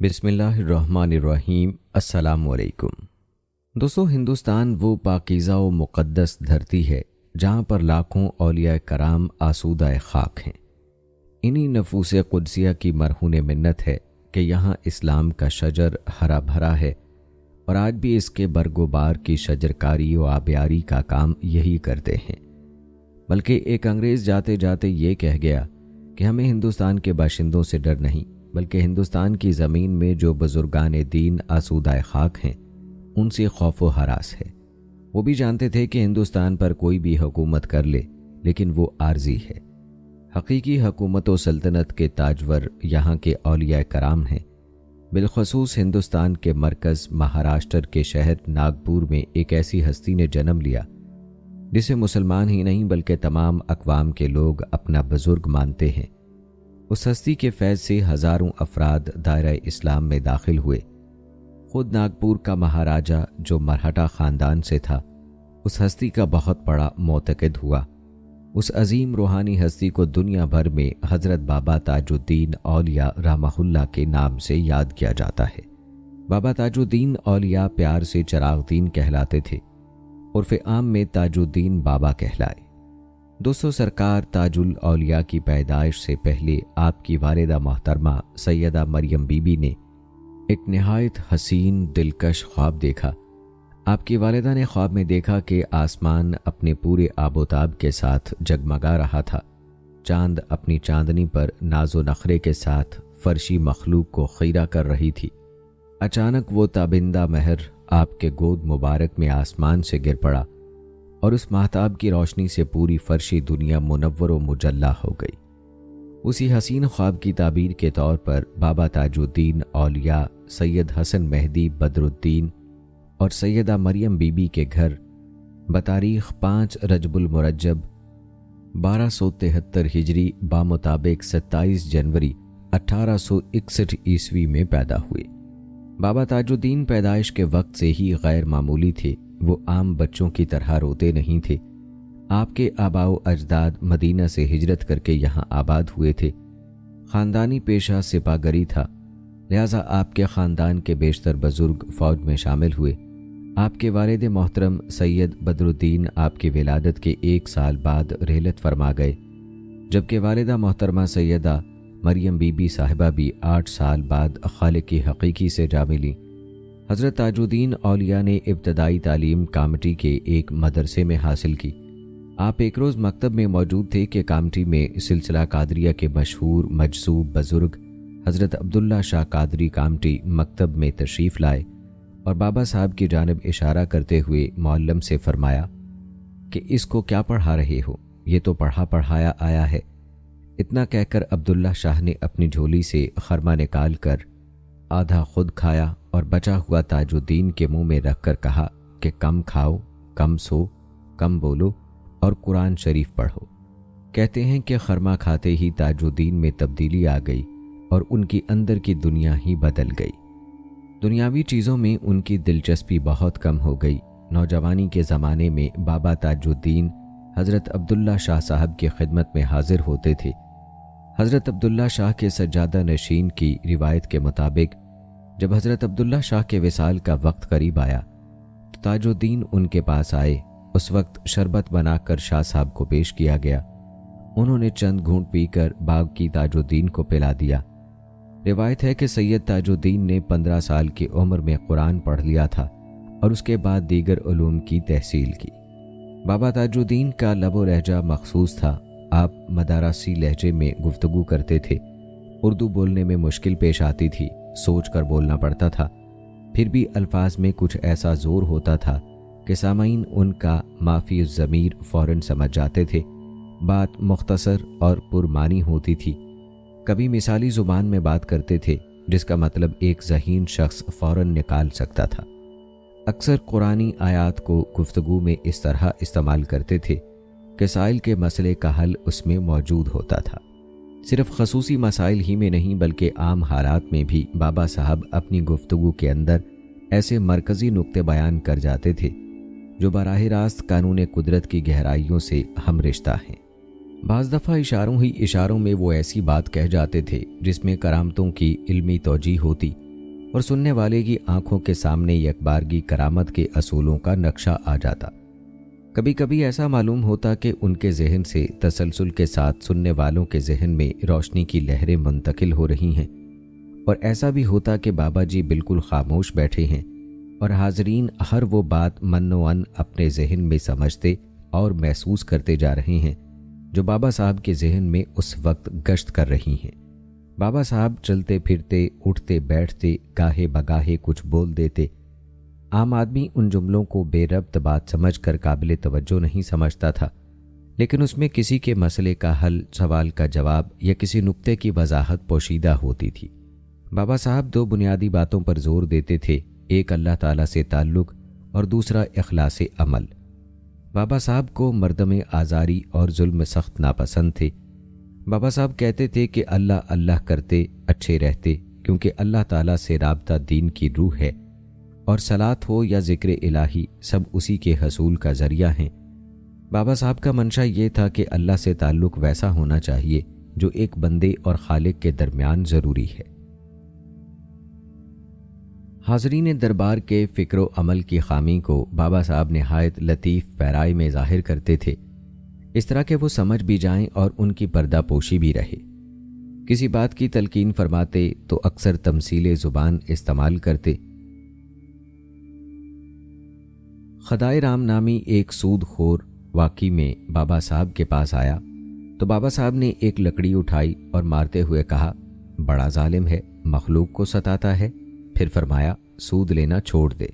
बिस्मिल्लाहिर्रहमानिर्रहीम। अस्सलाम वालेकुम। दोस्तों, हिंदुस्तान वो पाकीज़ा व मुक़द्दस धरती है जहाँ पर लाखों औलिया कराम आसूदा खाक हैं। इन्हीं नफूस कुदसिया की मरहून मिन्नत है कि यहाँ इस्लाम का शजर हरा भरा है और आज भी इसके बरगोबार की शजरकारी व आबियारी का काम यही करते हैं। बल्कि एक अंग्रेज़ जाते जाते ये कह गया कि हमें हिंदुस्तान के बाशिंदों से डर नहीं, बल्कि हिंदुस्तान की ज़मीन में जो बुजुर्गान दीन आसूदा खाक हैं उनसे खौफ व हरास है। वो भी जानते थे कि हिंदुस्तान पर कोई भी हुकूमत कर ले, लेकिन वो आर्जी है। हकीकी हुकूमत व सल्तनत के ताजवर यहाँ के औलिया कराम हैं। बिलखसूस हिंदुस्तान के मरकज़ महाराष्ट्र के शहर नागपुर में एक ऐसी हस्ती ने जन्म लिया जिसे मुसलमान ही नहीं बल्कि तमाम अक़वाम के लोग अपना बुजुर्ग मानते हैं। उस हस्ती के फैज़ से हज़ारों अफराद दायरा इस्लाम में दाखिल हुए। खुद नागपुर का महाराजा जो मरहटा ख़ानदान से था, उस हस्ती का बहुत बड़ा मोतक़िद हुआ। उस अजीम रूहानी हस्ती को दुनिया भर में हज़रत बाबा ताजुद्दीन औलिया रहमहुल्लाह के नाम से याद किया जाता है। बाबा ताजुद्दीन औलिया प्यार से चिरागुद्दीन कहलाते थे, उर्फ़े आम में ताजुद्दीन बाबा कहलाए। दोस्तों, सरकार ताजुल औलिया की पैदाइश से पहले आपकी वालिदा मोहतरमा सैयदा मरियम बीबी ने एक निहायत हसीन दिलकश ख्वाब देखा। आपकी वालिदा ने ख्वाब में देखा कि आसमान अपने पूरे आबोताब के साथ जगमगा रहा था। चांद अपनी चांदनी पर नाजो नखरे के साथ फर्शी मखलूक को खीरा कर रही थी। अचानक वो ताबिंदा महर आपके गोद मुबारक में आसमान से गिर पड़ा और उस महताब की रोशनी से पूरी फर्शी दुनिया मुनव्वर व मुजल्ला हो गई। उसी हसीन ख्वाब की ताबीर के तौर पर बाबा ताजुद्दीन औलिया सैयद हसन मेहदी बदरुद्दीन और सैयदा मरियम बीबी के घर बतारीख 5 रजबुल मुरज्जब 1273 हिजरी बामुताबिक 27 जनवरी 1861 ईस्वी में पैदा हुए। बाबा ताजुद्दीन पैदाइश के वक्त से ही गैर मामूली थे। वो आम बच्चों की तरह रोते नहीं थे। आपके आबाओ अजदाद मदीना से हिजरत करके यहाँ आबाद हुए थे। ख़ानदानी पेशा सिपागरी था, लिहाजा आपके ख़ानदान के बेशतर बुजुर्ग फ़ौज में शामिल हुए। आपके वालिद मोहतरम सैयद बदरुद्दीन आपकी विलादत के 1 साल बाद रहलत फरमा गए, जबकि वालिदा मोहतरमा सैयदा मरियम बीबी साहिबा भी 8 साल बाद खालिक की हकीकी से जा मिली। हज़रत ताजुद्दीन औलिया ने इब्तदाई तालीम कामटी के एक मदरसे में हासिल की। आप एक रोज़ मकतब में मौजूद थे कि कामटी में सिलसिला कादरिया के मशहूर मजसूब बुजुर्ग हज़रत अब्दुल्ला शाह कादरी कामटी मकतब में तशरीफ़ लाए और बाबा साहब की जानिब इशारा करते हुए मौल्लम से फरमाया कि इसको क्या पढ़ा रहे हो, ये तो पढ़ा पढ़ाया आया है। इतना कहकर अब्दुल्ला शाह ने अपनी झोली से खरमा निकाल कर आधा खुद खाया और बचा हुआ ताजुद्दीन के मुंह में रखकर कहा कि कम खाओ, कम सो, कम बोलो और कुरान शरीफ पढ़ो। कहते हैं कि खरमा खाते ही ताजुद्दीन में तब्दीली आ गई और उनकी अंदर की दुनिया ही बदल गई। दुनियावी चीज़ों में उनकी दिलचस्पी बहुत कम हो गई। नौजवानी के ज़माने में बाबा ताजुद्दीन हज़रत अब्दुल्ला शाह साहब की खिदमत में हाजिर होते थे। हज़रत अब्दुल्ला शाह के सज्जादा नशीन की रिवायत के मुताबिक जब हज़रत अब्दुल्ला शाह के विसाल का वक्त करीब आया तो ताजुद्दीन उनके पास आए। उस वक्त शरबत बनाकर शाह साहब को पेश किया गया। उन्होंने चंद घूंट पीकर बाकी ताजुद्दीन को पिला दिया। रिवायत है कि सैयद ताजुद्दीन ने 15 साल की उम्र में कुरान पढ़ लिया था और उसके बाद दीगर उलूम की तहसील की। बाबा ताजुद्दीन का लबो लहजा मखसूस था। आप मदारासी लहजे में गुफ्तगू करते थे। उर्दू बोलने में मुश्किल पेश आती थी, सोच कर बोलना पड़ता था। फिर भी अल्फाज में कुछ ऐसा ज़ोर होता था कि सामाईन उनका माफ़ी ज़मीर फ़ौरन समझ जाते थे। बात मुख्तसर और पुरमानी होती थी। कभी मिसाली ज़ुबान में बात करते थे जिसका मतलब एक ज़हीन शख्स फ़ौरन निकाल सकता था। अक्सर कुरानी आयात को गुफ्तगू में इस तरह इस्तेमाल करते थे कि साइल के मसले का हल उसमें मौजूद होता था। सिर्फ खसूसी मसाइल ही में नहीं बल्कि आम हालात में भी बाबा साहब अपनी गुफ्तगू के अंदर ऐसे मरकज़ी नुक्ते बयान कर जाते थे जो बराह रास्त कानून कुदरत की गहराइयों से हम रिश्ता हैं। बाज़ दफ़ा इशारों ही इशारों में वो ऐसी बात कह जाते थे जिसमें करामतों की इल्मी तौजीह होती और सुनने वाले की आंखों के सामने यकबारगी करामत के असूलों का नक्शा आ जाता। कभी कभी ऐसा मालूम होता कि उनके जहन से तसलसल के साथ सुनने वालों के जहन में रोशनी की लहरें मुंतकिल हो रही हैं, और ऐसा भी होता कि बाबा जी बिल्कुल खामोश बैठे हैं और हाजरीन हर वो बात मन्नोअन अपने जहन में समझते और महसूस करते जा रहे हैं जो बाबा साहब के जहन में उस वक्त गश्त कर रही हैं। बाबा साहब चलते फिरते, उठते बैठते, गाहे बगाहे कुछ बोल देते। आम आदमी उन जुमलों को बेरब्त बात समझकर काबिल तवज्जो नहीं समझता था, लेकिन उसमें किसी के मसले का हल, सवाल का जवाब या किसी नुक्ते की वजाहत पोशीदा होती थी। बाबा साहब दो बुनियादी बातों पर जोर देते थे, एक अल्लाह ताला से ताल्लुक़ और दूसरा इखलास अमल। बाबा साहब को मर्दम आज़ारी और जुल्म सख्त नापसंद थे। बाबा साहब कहते थे कि अल्लाह अल्लाह करते अच्छे रहते, क्योंकि अल्लाह ताला से राबता दीन की रूह है और सलात हो या ज़िक्र इलाही सब उसी के हसूल का ज़रिया हैं। बाबा साहब का मंशा ये था कि अल्लाह से ताल्लुक़ वैसा होना चाहिए जो एक बंदे और खालिक के दरमियान ज़रूरी है। हाज़रीन दरबार के फ़िक्र अमल की खामी को बाबा साहब नहायत लतीफ़ पैराई में ज़ाहिर करते थे, इस तरह के वो समझ भी जाएं और उनकी पर्दा पोशी भी रहे। किसी बात की तलकीन फरमाते तो अक्सर तमसीले ज़ुबान इस्तेमाल करते। खदाए राम नामी एक सूदखोर वाकई में बाबा साहब के पास आया तो बाबा साहब ने एक लकड़ी उठाई और मारते हुए कहा, बड़ा जालिम है, मखलूक को सताता है। फिर फरमाया, सूद लेना छोड़ दे।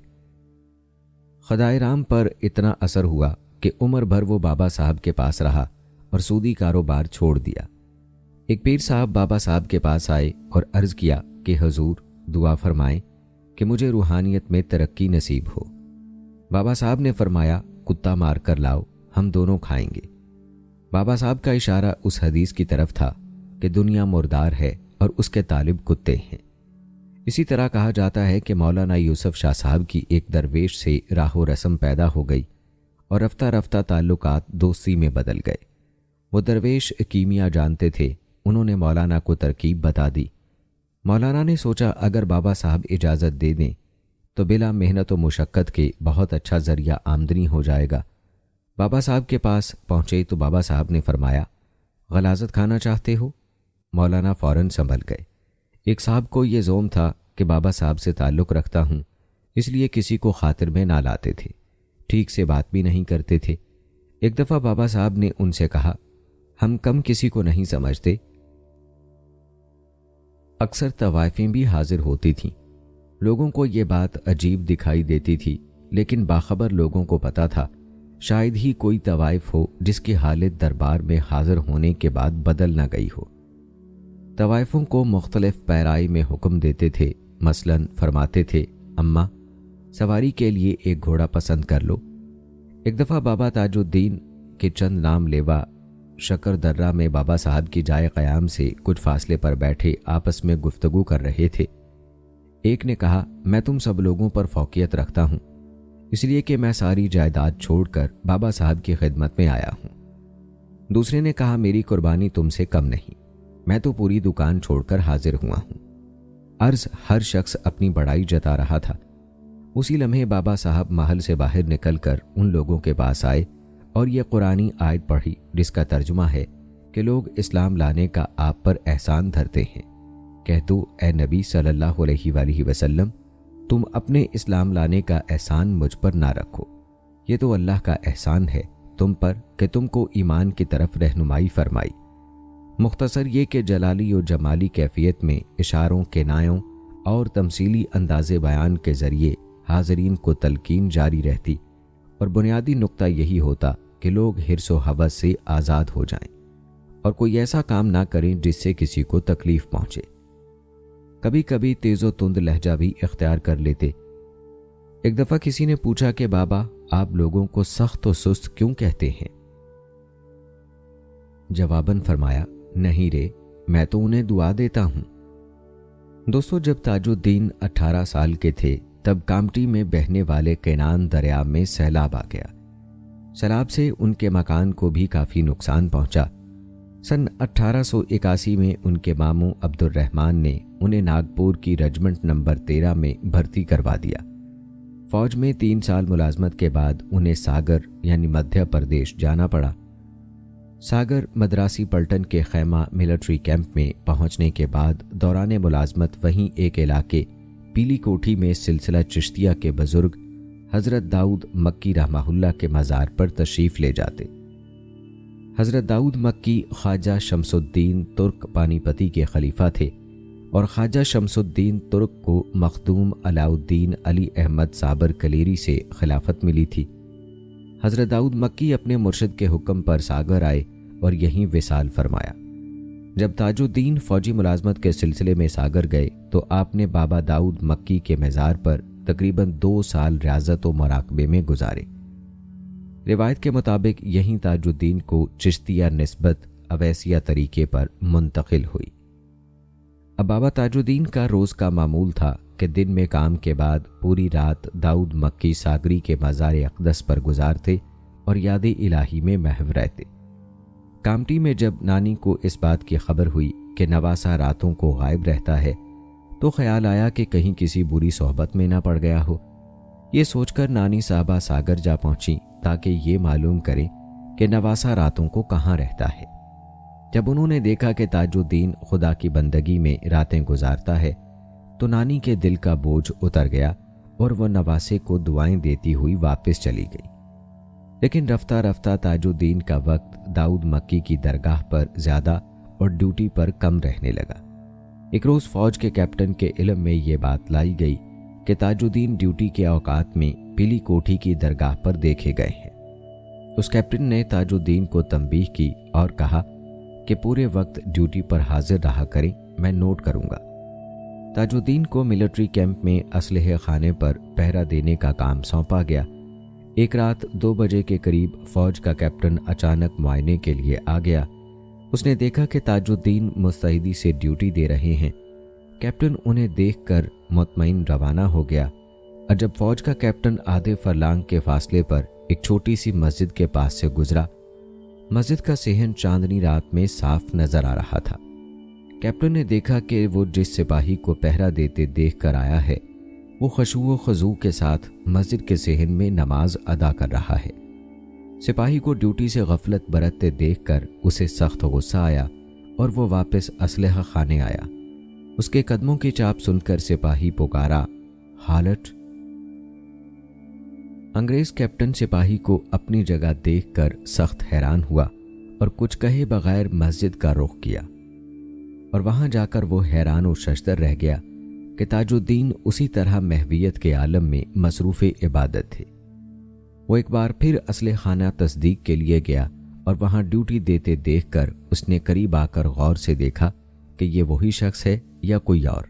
खदाए राम पर इतना असर हुआ कि उम्र भर वो बाबा साहब के पास रहा और सूदी कारोबार छोड़ दिया। एक पीर साहब बाबा साहब के पास आए और अर्ज़ किया कि हजूर दुआ फरमाएं कि मुझे रूहानियत में तरक्की नसीब हो। बाबा साहब ने फरमाया, कुत्ता मार कर लाओ, हम दोनों खाएंगे। बाबा साहब का इशारा उस हदीस की तरफ था कि दुनिया मुर्दार है और उसके तालिब कुत्ते हैं। इसी तरह कहा जाता है कि मौलाना यूसुफ शाह साहब की एक दरवेश से राहो रस्म पैदा हो गई और रफ्ता रफ्ता ताल्लुकात दोस्ती में बदल गए। वो दरवेश कीमिया जानते थे, उन्होंने मौलाना को तरकीब बता दी। मौलाना ने सोचा अगर बाबा साहब इजाज़त दे दें तो बिला मेहनत व मुशक्क़त के बहुत अच्छा ज़रिया आमदनी हो जाएगा। बाबा साहब के पास पहुँचे तो बाबा साहब ने फरमाया, गलाज़त खाना चाहते हो? मौलाना फ़ौरन संभल गए। एक साहब को ये ज़ोम था कि बाबा साहब से ताल्लुक़ रखता हूँ, इसलिए किसी को खातिर में ना लाते थे, ठीक से बात भी नहीं करते थे। एक दफ़ा बाबा साहब ने उनसे कहा, हम कम किसी को नहीं समझते। अक्सर तवाइफें भी हाजिर होती थीं। लोगों को ये बात अजीब दिखाई देती थी, लेकिन बाखबर लोगों को पता था शायद ही कोई तवाइफ हो जिसकी हालत दरबार में हाजिर होने के बाद बदल न गई हो। तवाइफों को मुख्तलिफ पैराई में हुक्म देते थे। मसलन फरमाते थे, अम्मा सवारी के लिए एक घोड़ा पसंद कर लो। एक दफ़ा बाबा ताजुद्दीन के चंद नाम लेवा शकर दर्रा में बाबा साहब की जाए क़याम से कुछ फासले पर बैठे आपस में गुफ्तगू कर रहे थे। एक ने कहा, मैं तुम सब लोगों पर फौकियत रखता हूँ, इसलिए कि मैं सारी जायदाद छोड़कर बाबा साहब की खिदमत में आया हूँ। दूसरे ने कहा, मेरी कुर्बानी तुमसे कम नहीं, मैं तो पूरी दुकान छोड़कर हाजिर हुआ हूँ। अर्ज हर शख्स अपनी बड़ाई जता रहा था। उसी लम्हे बाबा साहब महल से बाहर निकलकर उन लोगों के पास आए और ये कुरानी आयत पढ़ी जिसका तर्जुमा है कि लोग इस्लाम लाने का आप पर एहसान धरते हैं। कह दो, ए नबी सल्लल्लाहु अलैहि वसल्लम, तुम अपने इस्लाम लाने का एहसान मुझ पर ना रखो, ये तो अल्लाह का एहसान है तुम पर कि तुमको ईमान की तरफ रहनुमाई फरमाई। मुख्तसर ये कि जलाली और जमाली कैफियत में इशारों, किनायों और तमसीली अंदाज़े बयान के ज़रिए हाज़रीन को तलकीन जारी रहती और बुनियादी नुक्ता यही होता कि लोग हिर्स व हवस से आज़ाद हो जाएं और कोई ऐसा काम ना करें जिससे किसी को तकलीफ़ पहुँचे। कभी कभी तेज़ो तुंद लहजा भी इख्तियार कर लेते। एक दफ़ा किसी ने पूछा कि बाबा आप लोगों को सख्त व सुस्त क्यों कहते हैं? जवाबन फरमाया, नहीं रे, मैं तो उन्हें दुआ देता हूं। दोस्तों, जब ताजुद्दीन 18 साल के थे तब कामटी में बहने वाले कैनान दरिया में सैलाब आ गया। सैलाब से उनके मकान को भी काफ़ी नुकसान पहुंचा। सन 1881 में उनके मामू अब्दुर्रहमान ने उन्हें नागपुर की रेजिमेंट नंबर 13 में भर्ती करवा दिया। फौज में 3 साल मुलाजमत के बाद उन्हें सागर यानी मध्य प्रदेश जाना पड़ा। सागर मद्रासी पलटन के खैमा मिलिट्री कैंप में पहुंचने के बाद दौरान मुलाजमत वहीं एक इलाके पीली कोठी में सिलसिला चिश्तिया के बुजुर्ग हज़रत दाऊद मक्की रहमहुल्लाह के मज़ार पर तशरीफ़ ले जाते। हज़रत दाऊद मक्की ख्वाजा शमसुद्दीन तुर्क पानीपती के खलीफा थे और ख्वाजा शमसुद्दीन तुर्क को मखदूम अलाउद्दीन अली अहमद साबर कलेरी से खिलाफत मिली थी। हज़रत दाऊद मक्की अपने मुर्शिद के हुक्म पर सागर आए और यहीं विसाल फरमाया। जब ताजुद्दीन फ़ौजी मुलाजमत के सिलसिले में सागर गए तो आपने बाबा दाऊद मक्की के मज़ार पर तकरीबन 2 साल रियाजत व मराकबे में गुजारे। रिवायत के मुताबिक यहीं ताजुद्दीन को चिश्तिया निस्बत अवैसिया तरीके पर मुंतकिल हुई। अब बाबा ताजुद्दीन का रोज़ का मामूल था कि दिन में काम के बाद पूरी रात दाऊद मक्की सागरी के मज़ार अक़दस पर गुजारते और याद इलाही में महव रहते। कामटी में जब नानी को इस बात की खबर हुई कि नवासा रातों को गायब रहता है तो ख्याल आया कि कहीं किसी बुरी सोहबत में ना पड़ गया हो। ये सोचकर नानी साहबा सागर जा पहुंची ताकि ये मालूम करें कि नवासा रातों को कहाँ रहता है। जब उन्होंने देखा कि ताजुद्दीन खुदा की बंदगी में रातें गुजारता है तो नानी के दिल का बोझ उतर गया और वह नवासे को दुआएं देती हुई वापस चली गई। लेकिन रफ्ता रफ्ता ताजुद्दीन का वक्त दाऊद मक्की की दरगाह पर ज़्यादा और ड्यूटी पर कम रहने लगा। एक रोज़ फ़ौज के कैप्टन के इल्म में ये बात लाई गई कि ताजुद्दीन ड्यूटी के औकात में पीली कोठी की दरगाह पर देखे गए हैं। उस कैप्टन ने ताजुद्दीन को तंबीह की और कहा कि पूरे वक्त ड्यूटी पर हाजिर रहा करें, मैं नोट करूंगा। ताजुद्दीन को मिलिट्री कैंप में असलहे खाने पर पहरा देने का काम सौंपा गया। एक रात 2 बजे के करीब फ़ौज का कैप्टन अचानक मुआयने के लिए आ गया। उसने देखा कि ताजुद्दीन मुस्तैदी से ड्यूटी दे रहे हैं। कैप्टन उन्हें देखकर मुतमईन रवाना हो गया और जब फ़ौज का कैप्टन आधे फरलांग के फासले पर एक छोटी सी मस्जिद के पास से गुजरा, मस्जिद का सेहन चांदनी रात में साफ नजर आ रहा था। कैप्टन ने देखा कि वो जिस सिपाही को पहरा देते देख कर आया है वो खुशू व खुजू के साथ मस्जिद के सेहन में नमाज अदा कर रहा है। सिपाही को ड्यूटी से गफलत बरतते देखकर उसे सख्त गुस्सा आया और वो वापस असलहा खाने आया। उसके कदमों की चाप सुनकर सिपाही पुकारा, हालत। अंग्रेज कैप्टन सिपाही को अपनी जगह देखकर सख्त हैरान हुआ और कुछ कहे बगैर मस्जिद का रुख किया और वहां जाकर वो हैरान और शशदर रह गया कि ताजुद्दीन उसी तरह महवियत के आलम में मसरूफ़ इबादत थे। वो एक बार फिर असले खाना तस्दीक के लिए गया और वहां ड्यूटी देते देखकर उसने करीब आकर गौर से देखा कि ये वही शख्स है या कोई और।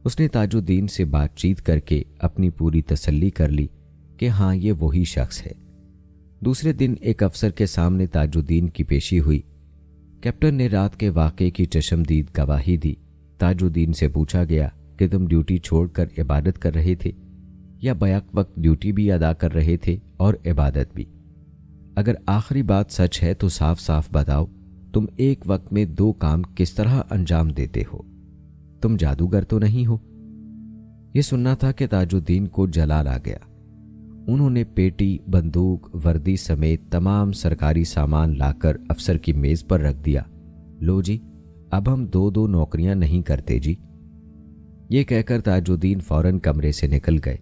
उसने ताजुद्दीन से बातचीत करके अपनी पूरी तसल्ली कर ली कि हाँ, ये वही शख्स है। दूसरे दिन एक अफसर के सामने ताजुद्दीन की पेशी हुई। कैप्टन ने रात के वाक़े की चशमदीद गवाही दी। ताजुद्दीन से पूछा गया कि तुम ड्यूटी छोड़कर इबादत कर रहे थे या बैक वक्त ड्यूटी भी अदा कर रहे थे और इबादत भी? अगर आखिरी बात सच है तो साफ साफ बताओ, तुम एक वक्त में 2 काम किस तरह अंजाम देते हो? तुम जादूगर तो नहीं हो? यह सुनना था कि ताजुद्दीन को जलाल आ गया। उन्होंने पेटी, बंदूक, वर्दी समेत तमाम सरकारी सामान लाकर अफसर की मेज पर रख दिया। लो जी, अब हम 2-2 नौकरियां नहीं करते जी। ये कहकर ताजुद्दीन फौरन कमरे से निकल गए।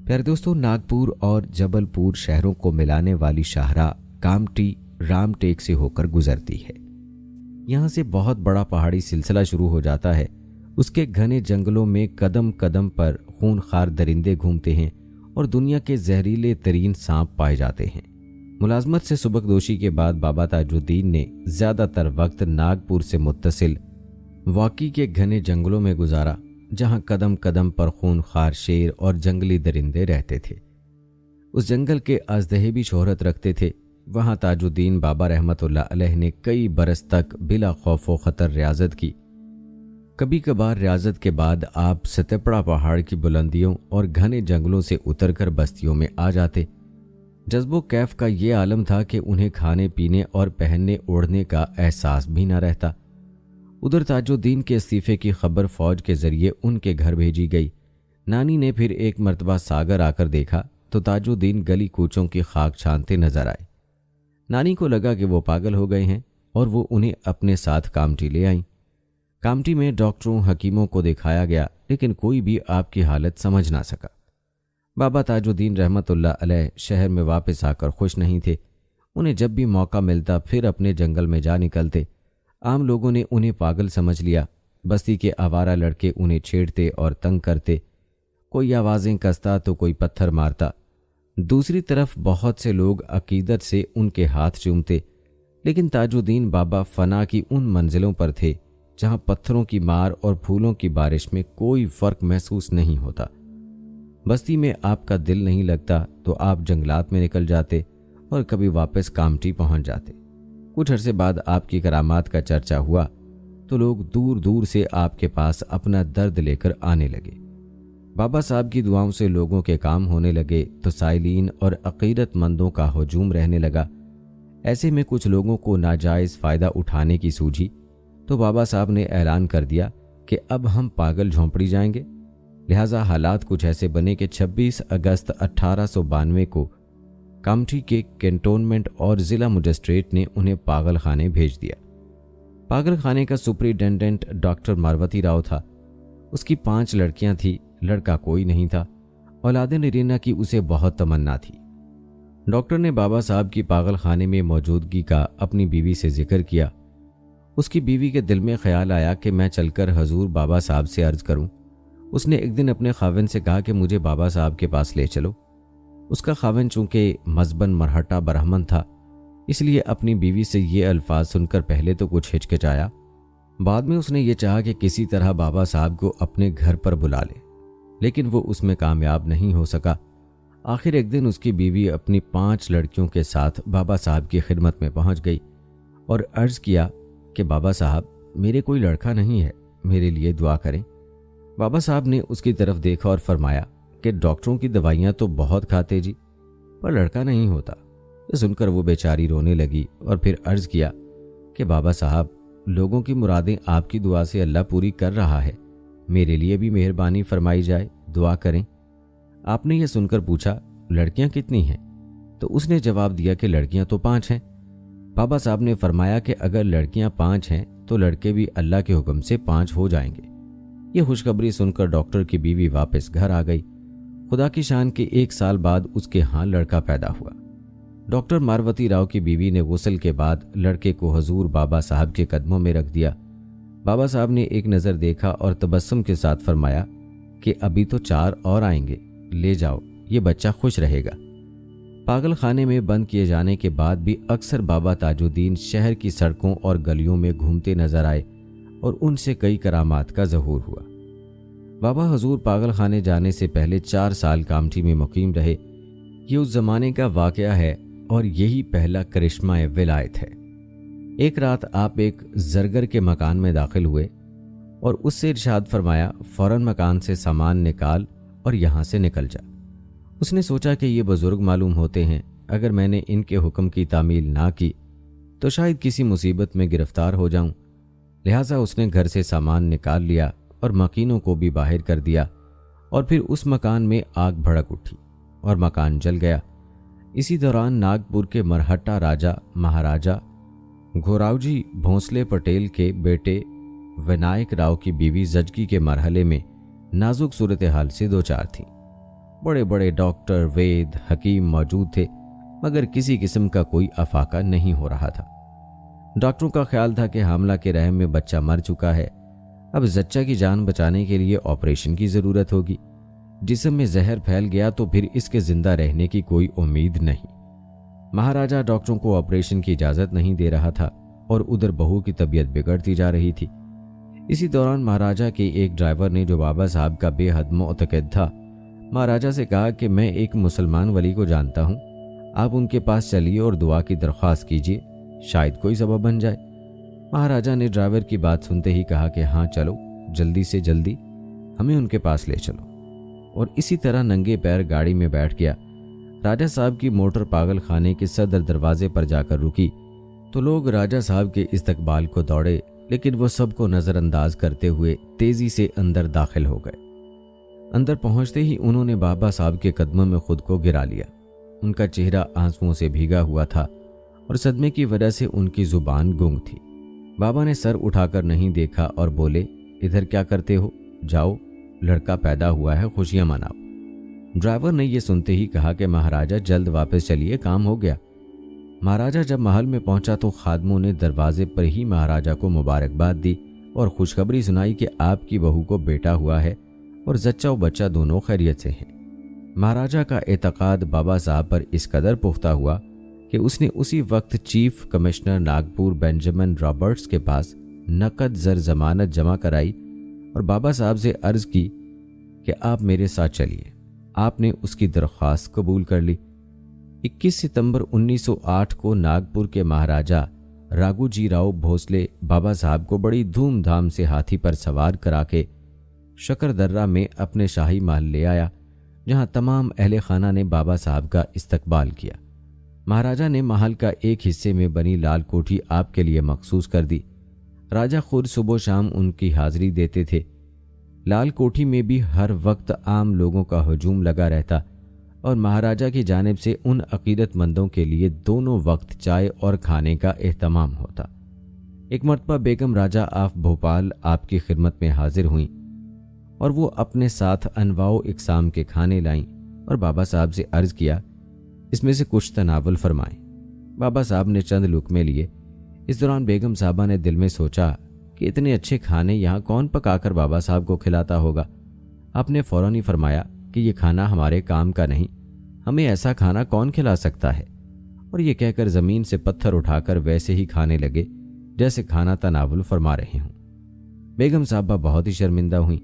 प्यारे दोस्तों, नागपुर और जबलपुर शहरों को मिलाने वाली शाहरा कामटी रामटेक से होकर गुजरती है। यहाँ से बहुत बड़ा पहाड़ी सिलसिला शुरू हो जाता है। उसके घने जंगलों में कदम कदम पर खूनखार दरिंदे घूमते हैं और दुनिया के जहरीले तरीन सांप पाए जाते हैं। मुलाजमत से सुबकदोशी के बाद बाबा ताजुद्दीन ने ज़्यादातर वक्त नागपुर से मुत्तसिल वाकी के घने जंगलों में गुजारा, जहां कदम कदम पर खूनखार शेर और जंगली दरिंदे रहते थे। उस जंगल के अजदहे भी शोहरत रखते थे। वहां ताजुद्दीन बाबा रहमतुल्लाह अलैह ने कई बरस तक बिला खौफ व खतर रियाजत की। कभी कभार रियाजत के बाद आप सतपड़ा पहाड़ की बुलंदियों और घने जंगलों से उतरकर बस्तियों में आ जाते। जज्बो कैफ का ये आलम था कि उन्हें खाने पीने और पहनने ओढ़ने का एहसास भी न रहता। ادھر تاجدین کے استعفے کی خبر فوج کے ذریعے ان کے گھر بھیجی گئی۔ نانی نے پھر ایک مرتبہ ساگر آ کر دیکھا تو تاجدین گلی کوچوں کی خاک چھانتے نظر آئے۔ نانی کو لگا کہ وہ پاگل ہو گئے ہیں اور وہ انہیں اپنے ساتھ کامٹی لے آئیں۔ کامٹی میں ڈاکٹروں حکیموں کو دکھایا گیا لیکن کوئی بھی آپ کی حالت سمجھ نہ سکا۔ بابا تاجدین رحمت اللہ علیہ شہر میں واپس آ کر خوش نہیں تھے۔ انہیں جب بھی موقع ملتا پھر اپنے جنگل میں جا نکلتے۔ عام لوگوں نے انہیں پاگل سمجھ لیا۔ بستی کے آوارہ لڑکے انہیں چھیڑتے اور تنگ کرتے، کوئی آوازیں کستا تو کوئی پتھر مارتا۔ دوسری طرف بہت سے لوگ عقیدت سے ان کے ہاتھ چومتے، لیکن تاجدین بابا فنا کی ان منزلوں پر تھے جہاں پتھروں کی مار اور پھولوں کی بارش میں کوئی فرق محسوس نہیں ہوتا۔ بستی میں آپ کا دل نہیں لگتا تو آپ جنگلات میں نکل جاتے اور کبھی واپس کامٹی پہنچ جاتے۔ کچھ عرصے بعد آپ کی کرامات کا چرچا ہوا تو لوگ دور دور سے آپ کے پاس اپنا درد لے کر آنے لگے۔ بابا صاحب کی دعاؤں سے لوگوں کے کام ہونے لگے تو سائلین اور عقیدت مندوں کا ہجوم رہنے لگا۔ ایسے میں کچھ لوگوں کو ناجائز فائدہ اٹھانے کی سوجھی تو بابا صاحب نے اعلان کر دیا کہ اب ہم پاگل جھونپڑی جائیں گے۔ لہٰذا حالات کچھ ایسے بنے کہ 26 اگست 1892 کو کامٹی کے کینٹونمنٹ اور ضلع مجسٹریٹ نے انہیں پاگل خانے بھیج دیا۔ پاگل خانے کا سپرنٹینڈنٹ ڈاکٹر ماروتی راؤ تھا۔ اس کی 5 لڑکیاں تھیں، لڑکا کوئی نہیں تھا۔ اولاد نرینہ کی اسے بہت تمنا تھی۔ ڈاکٹر نے بابا صاحب کی پاگل خانے میں موجودگی کا اپنی بیوی سے ذکر کیا۔ اس کی بیوی کے دل میں خیال آیا کہ میں چل کر حضور بابا صاحب سے عرض کروں۔ اس نے ایک دن اپنے خاوند سے کہا کہ مجھے بابا صاحب کے پاس لے چلو۔ اس کا خاوند چونکہ مذہباً مرہٹا برہمن تھا، اس لیے اپنی بیوی سے یہ الفاظ سن کر پہلے تو کچھ ہچکچایا، بعد میں اس نے یہ چاہا کہ کسی طرح بابا صاحب کو اپنے گھر پر بلا لے، لیکن وہ اس میں کامیاب نہیں ہو سکا۔ آخر ایک دن اس کی بیوی اپنی 5 لڑکیوں کے ساتھ بابا صاحب کی خدمت میں پہنچ گئی اور عرض کیا کہ بابا صاحب میرے کوئی لڑکا نہیں ہے، میرے لیے دعا کریں۔ بابا صاحب نے اس کی طرف دیکھا اور فرمایا کہ ڈاکٹروں کی دوائیاں تو بہت کھاتے جی، پر لڑکا نہیں ہوتا۔ یہ سن کر وہ بیچاری رونے لگی اور پھر عرض کیا کہ بابا صاحب لوگوں کی مرادیں آپ کی دعا سے اللہ پوری کر رہا ہے، میرے لیے بھی مہربانی فرمائی جائے، دعا کریں۔ آپ نے یہ سن کر پوچھا لڑکیاں کتنی ہیں؟ تو اس نے جواب دیا کہ لڑکیاں تو 5 ہیں۔ بابا صاحب نے فرمایا کہ اگر لڑکیاں 5 ہیں تو لڑکے بھی اللہ کے حکم سے 5 ہو جائیں گے۔ یہ خوشخبری سن کر ڈاکٹر کی بیوی واپس گھر آ گئی۔ خدا کی شان کے 1 سال بعد اس کے ہاں لڑکا پیدا ہوا۔ ڈاکٹر ماروتی راؤ کی بیوی نے غسل کے بعد لڑکے کو حضور بابا صاحب کے قدموں میں رکھ دیا۔ بابا صاحب نے ایک نظر دیکھا اور تبسم کے ساتھ فرمایا کہ ابھی تو 4 اور آئیں گے، لے جاؤ، یہ بچہ خوش رہے گا۔ پاگل خانے میں بند کیے جانے کے بعد بھی اکثر بابا تاجدین شہر کی سڑکوں اور گلیوں میں گھومتے نظر آئے اور ان سے کئی کرامات کا ظہور ہوا۔ بابا حضور پاگل خانے جانے سے پہلے 4 سال کامٹی میں مقیم رہے۔ یہ اس زمانے کا واقعہ ہے اور یہی پہلا کرشمہ ولایت ہے۔ ایک رات آپ ایک زرگر کے مکان میں داخل ہوئے اور اس سے ارشاد فرمایا فوراً مکان سے سامان نکال اور یہاں سے نکل جا۔ اس نے سوچا کہ یہ بزرگ معلوم ہوتے ہیں، اگر میں نے ان کے حکم کی تعمیل نہ کی تو شاید کسی مصیبت میں گرفتار ہو جاؤں، لہٰذا اس نے گھر سے سامان نکال لیا اور مکینوں کو بھی باہر کر دیا، اور پھر اس مکان میں آگ بھڑک اٹھی اور مکان جل گیا۔ اسی دوران ناگپور کے مرہٹا راجا مہاراجا گھوراوجی بھونسلے پٹیل کے بیٹے ونائک راؤ کی بیوی زچگی کے مرحلے میں نازک صورتحال سے دوچار تھیں۔ بڑے بڑے ڈاکٹر، وید، حکیم موجود تھے، مگر کسی قسم کا کوئی افاقہ نہیں ہو رہا تھا۔ ڈاکٹروں کا خیال تھا کہ حاملہ کے رحم میں بچہ مر چکا ہے، اب زچہ کی جان بچانے کے لیے آپریشن کی ضرورت ہوگی۔ جسم میں زہر پھیل گیا تو پھر اس کے زندہ رہنے کی کوئی امید نہیں۔ مہاراجا ڈاکٹروں کو آپریشن کی اجازت نہیں دے رہا تھا اور ادھر بہو کی طبیعت بگڑتی جا رہی تھی۔ اسی دوران مہاراجا کے ایک ڈرائیور نے، جو بابا صاحب کا بے حد معتقد تھا، مہاراجا سے کہا کہ میں ایک مسلمان ولی کو جانتا ہوں، آپ ان کے پاس چلیے اور دعا کی درخواست کیجیے، شاید کوئی سبب بن جائے۔ مہاراجا نے ڈرائیور کی بات سنتے ہی کہا کہ ہاں چلو، جلدی سے جلدی ہمیں ان کے پاس لے چلو، اور اسی طرح ننگے پیر گاڑی میں بیٹھ گیا۔ راجا صاحب کی موٹر پاگل خانے کے صدر دروازے پر جا کر رکی تو لوگ راجا صاحب کے استقبال کو دوڑے، لیکن وہ سب کو نظر انداز کرتے ہوئے تیزی سے اندر داخل ہو گئے۔ اندر پہنچتے ہی انہوں نے بابا صاحب کے قدموں میں خود کو گرا لیا۔ ان کا چہرہ آنسوؤں سے بھیگا ہوا تھا اور صدمے کی وجہ سے ان کی زبان گنگ تھی۔ بابا نے سر اٹھا کر نہیں دیکھا اور بولے، ادھر کیا کرتے ہو؟ جاؤ، لڑکا پیدا ہوا ہے، خوشیاں مناؤ۔ ڈرائیور نے یہ سنتے ہی کہا کہ مہاراجا جلد واپس چلیے، کام ہو گیا۔ مہاراجا جب محل میں پہنچا تو خادموں نے دروازے پر ہی مہاراجا کو مبارکباد دی اور خوشخبری سنائی کہ آپ کی بہو کو بیٹا ہوا ہے اور زچہ و بچہ دونوں خیریت سے ہیں۔ مہاراجا کا اعتقاد بابا صاحب پر اس قدر پختہ ہوا کہ اس نے اسی وقت چیف کمشنر ناگپور بینجامن رابرٹس کے پاس نقد زر ضمانت جمع کرائی اور بابا صاحب سے عرض کی کہ آپ میرے ساتھ چلیے۔ آپ نے اس کی درخواست قبول کر لی۔ 21 ستمبر 1908 کو ناگپور کے مہاراجا راگو جی راؤ بھوسلے بابا صاحب کو بڑی دھوم دھام سے ہاتھی پر سوار کرا کے شکر درہ میں اپنے شاہی محل لے آیا، جہاں تمام اہل خانہ نے بابا صاحب کا استقبال کیا۔ مہاراجا نے محل کا ایک حصے میں بنی لال کوٹھی آپ کے لیے مخصوص کر دی۔ راجا خود صبح و شام ان کی حاضری دیتے تھے۔ لال کوٹھی میں بھی ہر وقت عام لوگوں کا ہجوم لگا رہتا اور مہاراجا کی جانب سے ان عقیدت مندوں کے لیے دونوں وقت چائے اور کھانے کا اہتمام ہوتا۔ ایک مرتبہ بیگم راجا آف بھوپال آپ کی خدمت میں حاضر ہوئیں اور وہ اپنے ساتھ انواع و اقسام کے کھانے لائیں اور بابا صاحب سے عرض کیا، اس میں سے کچھ تناول فرمائیں۔ بابا صاحب نے چند لقمے لیے۔ اس دوران بیگم صاحبہ نے دل میں سوچا کہ اتنے اچھے کھانے یہاں کون پکا کر بابا صاحب کو کھلاتا ہوگا۔ آپ نے فوراً ہی فرمایا کہ یہ کھانا ہمارے کام کا نہیں، ہمیں ایسا کھانا کون کھلا سکتا ہے، اور یہ کہہ کر زمین سے پتھر اٹھا کر ویسے ہی کھانے لگے جیسے کھانا تناول فرما رہے ہوں۔ بیگم صاحبہ بہت ہی شرمندہ ہوئیں۔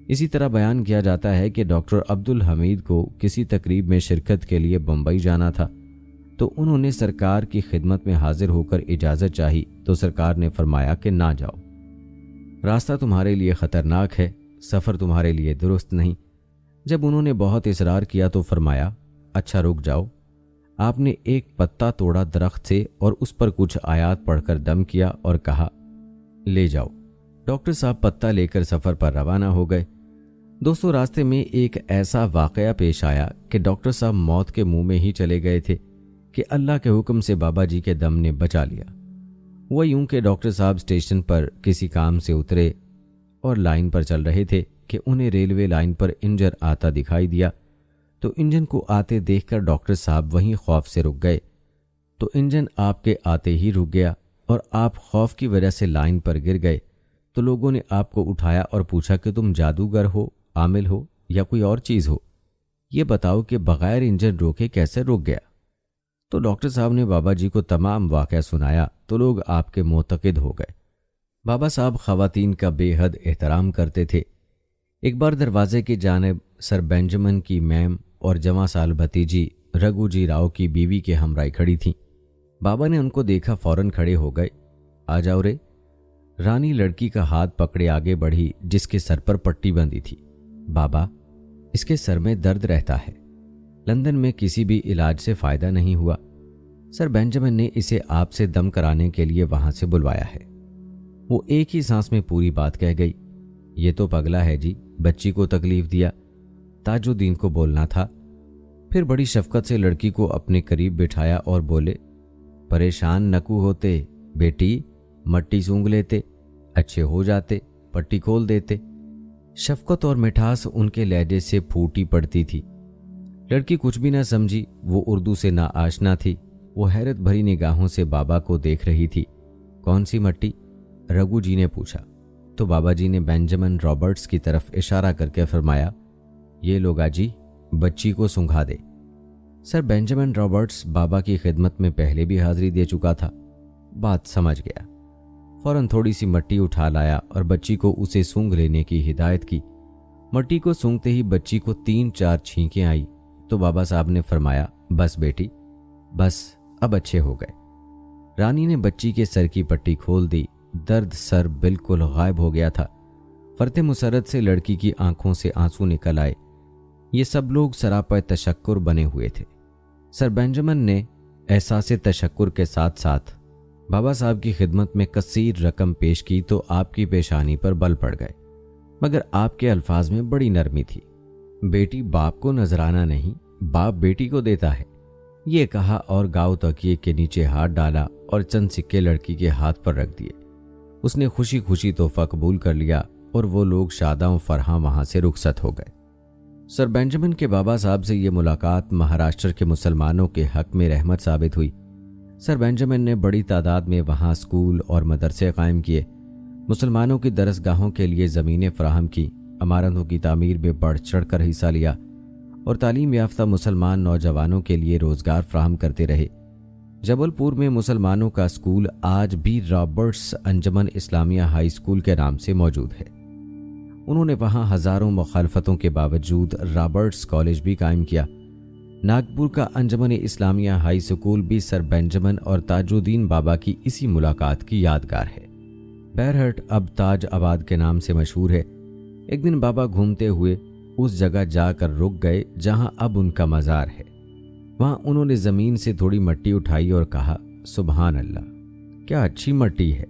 اسی طرح بیان کیا جاتا ہے کہ ڈاکٹر عبدالحمید کو کسی تقریب میں شرکت کے لیے بمبئی جانا تھا، تو انہوں نے سرکار کی خدمت میں حاضر ہو کر اجازت چاہی تو سرکار نے فرمایا کہ نہ جاؤ، راستہ تمہارے لیے خطرناک ہے، سفر تمہارے لیے درست نہیں۔ جب انہوں نے بہت اصرار کیا تو فرمایا، اچھا رک جاؤ۔ آپ نے ایک پتا توڑا درخت سے اور اس پر کچھ آیات پڑھ کر دم کیا اور کہا، لے جاؤ۔ ڈاکٹر صاحب پتا لے کر سفر پر روانہ ہو گئے۔ دوستو، راستے میں ایک ایسا واقعہ پیش آیا کہ ڈاکٹر صاحب موت کے منہ میں ہی چلے گئے تھے کہ اللہ کے حکم سے بابا جی کے دم نے بچا لیا۔ وہ یوں کہ ڈاکٹر صاحب اسٹیشن پر کسی کام سے اترے اور لائن پر چل رہے تھے کہ انہیں ریلوے لائن پر انجن آتا دکھائی دیا، تو انجن کو آتے دیکھ کر ڈاکٹر صاحب وہیں خوف سے رک گئے۔ تو انجن آپ کے آتے ہی رک گیا اور آپ خوف کی وجہ سے لائن پر گر گئے۔ تو لوگوں نے آپ کو اٹھایا اور پوچھا کہ تم جادوگر ہو، عامل ہو یا کوئی اور چیز ہو، یہ بتاؤ کہ بغیر انجن روکے کیسے رک گیا۔ تو ڈاکٹر صاحب نے بابا جی کو تمام واقعہ سنایا تو لوگ آپ کے معتقد ہو گئے۔ بابا صاحب خواتین کا بے حد احترام کرتے تھے۔ ایک بار دروازے کی جانب سر بینجامن کی میم اور جواں سال بھتیجی رگو جی راؤ کی بیوی کے ہمراہ کھڑی تھیں۔ بابا نے ان کو دیکھا، فوراً کھڑے ہو گئے۔ آ جاؤ رے۔ رانی لڑکی کا ہاتھ پکڑے آگے بڑھی جس کے سر پر پٹی بندھی تھی۔ بابا، اس کے سر میں درد رہتا ہے، لندن میں کسی بھی علاج سے فائدہ نہیں ہوا، سر بینجامن نے اسے آپ سے دم کرانے کے لیے وہاں سے بلوایا ہے۔ وہ ایک ہی سانس میں پوری بات کہہ گئی۔ یہ تو پگلا ہے جی، بچی کو تکلیف دیا، تاج الدین کو بولنا تھا۔ پھر بڑی شفقت سے لڑکی کو اپنے قریب بٹھایا اور بولے، پریشان نکو ہوتے بیٹی، مٹی سونگ لیتے، اچھے ہو جاتے، پٹی کھول دیتے۔ شفقت اور مٹھاس ان کے لہجے سے پھوٹی پڑتی تھی۔ لڑکی کچھ بھی نہ سمجھی، وہ اردو سے نا آشنا تھی۔ وہ حیرت بھری نگاہوں سے بابا کو دیکھ رہی تھی۔ کون سی مٹی؟ رگو جی نے پوچھا۔ تو بابا جی نے بینجامن رابرٹس کی طرف اشارہ کر کے فرمایا، یہ لوگا جی، بچی کو سنگھا دے۔ سر بینجامن رابرٹس بابا کی خدمت میں پہلے بھی حاضری دے چکا تھا، بات سمجھ گیا۔ فوراً تھوڑی سی مٹی اٹھا لایا اور بچی کو اسے سونگھ لینے کی ہدایت کی۔ مٹی کو سونگتے ہی بچی کو 3-4 چھینکیں آئی تو بابا صاحب نے فرمایا، بس بیٹی، بس اب اچھے ہو گئے۔ رانی نے بچی کے سر کی پٹی کھول دی، درد سر بالکل غائب ہو گیا تھا۔ فرط مسرت سے لڑکی کی آنکھوں سے آنسو نکل آئے۔ یہ سب لوگ سراپا تشکر بنے ہوئے تھے۔ سر بینجامن نے احساس تشکر کے ساتھ ساتھ بابا صاحب کی خدمت میں کثیر رقم پیش کی تو آپ کی پیشانی پر بل پڑ گئے، مگر آپ کے الفاظ میں بڑی نرمی تھی۔ بیٹی باپ کو نذرانہ نہیں، باپ بیٹی کو دیتا ہے، یہ کہا اور گاؤ تکیے کے نیچے ہاتھ ڈالا اور چند سکے لڑکی کے ہاتھ پر رکھ دیے۔ اس نے خوشی خوشی تحفہ قبول کر لیا اور وہ لوگ شاداں و فرحاں وہاں سے رخصت ہو گئے۔ سر بینجامن کے بابا صاحب سے یہ ملاقات مہاراشٹر کے مسلمانوں کے حق میں رحمت ثابت ہوئی۔ سر بینجامن نے بڑی تعداد میں وہاں اسکول اور مدرسے قائم کیے، مسلمانوں کی درسگاہوں کے لیے زمینیں فراہم کی، عمارتوں کی تعمیر میں بڑھ چڑھ کر حصہ لیا اور تعلیم یافتہ مسلمان نوجوانوں کے لیے روزگار فراہم کرتے رہے۔ جبل پور میں مسلمانوں کا اسکول آج بھی رابرٹس انجمن اسلامیہ ہائی اسکول کے نام سے موجود ہے۔ انہوں نے وہاں ہزاروں مخالفتوں کے باوجود رابرٹس کالج بھی قائم کیا۔ ناگپور کا انجمن اسلامیہ ہائی اسکول بھی سر بینجامن اور تاج الدین بابا کی اسی ملاقات کی یادگار ہے۔ بیرہٹ اب تاج آباد کے نام سے مشہور ہے۔ ایک دن بابا گھومتے ہوئے اس جگہ جا کر رک گئے جہاں اب ان کا مزار ہے۔ وہاں انہوں نے زمین سے تھوڑی مٹی اٹھائی اور کہا، سبحان اللہ، کیا اچھی مٹی ہے۔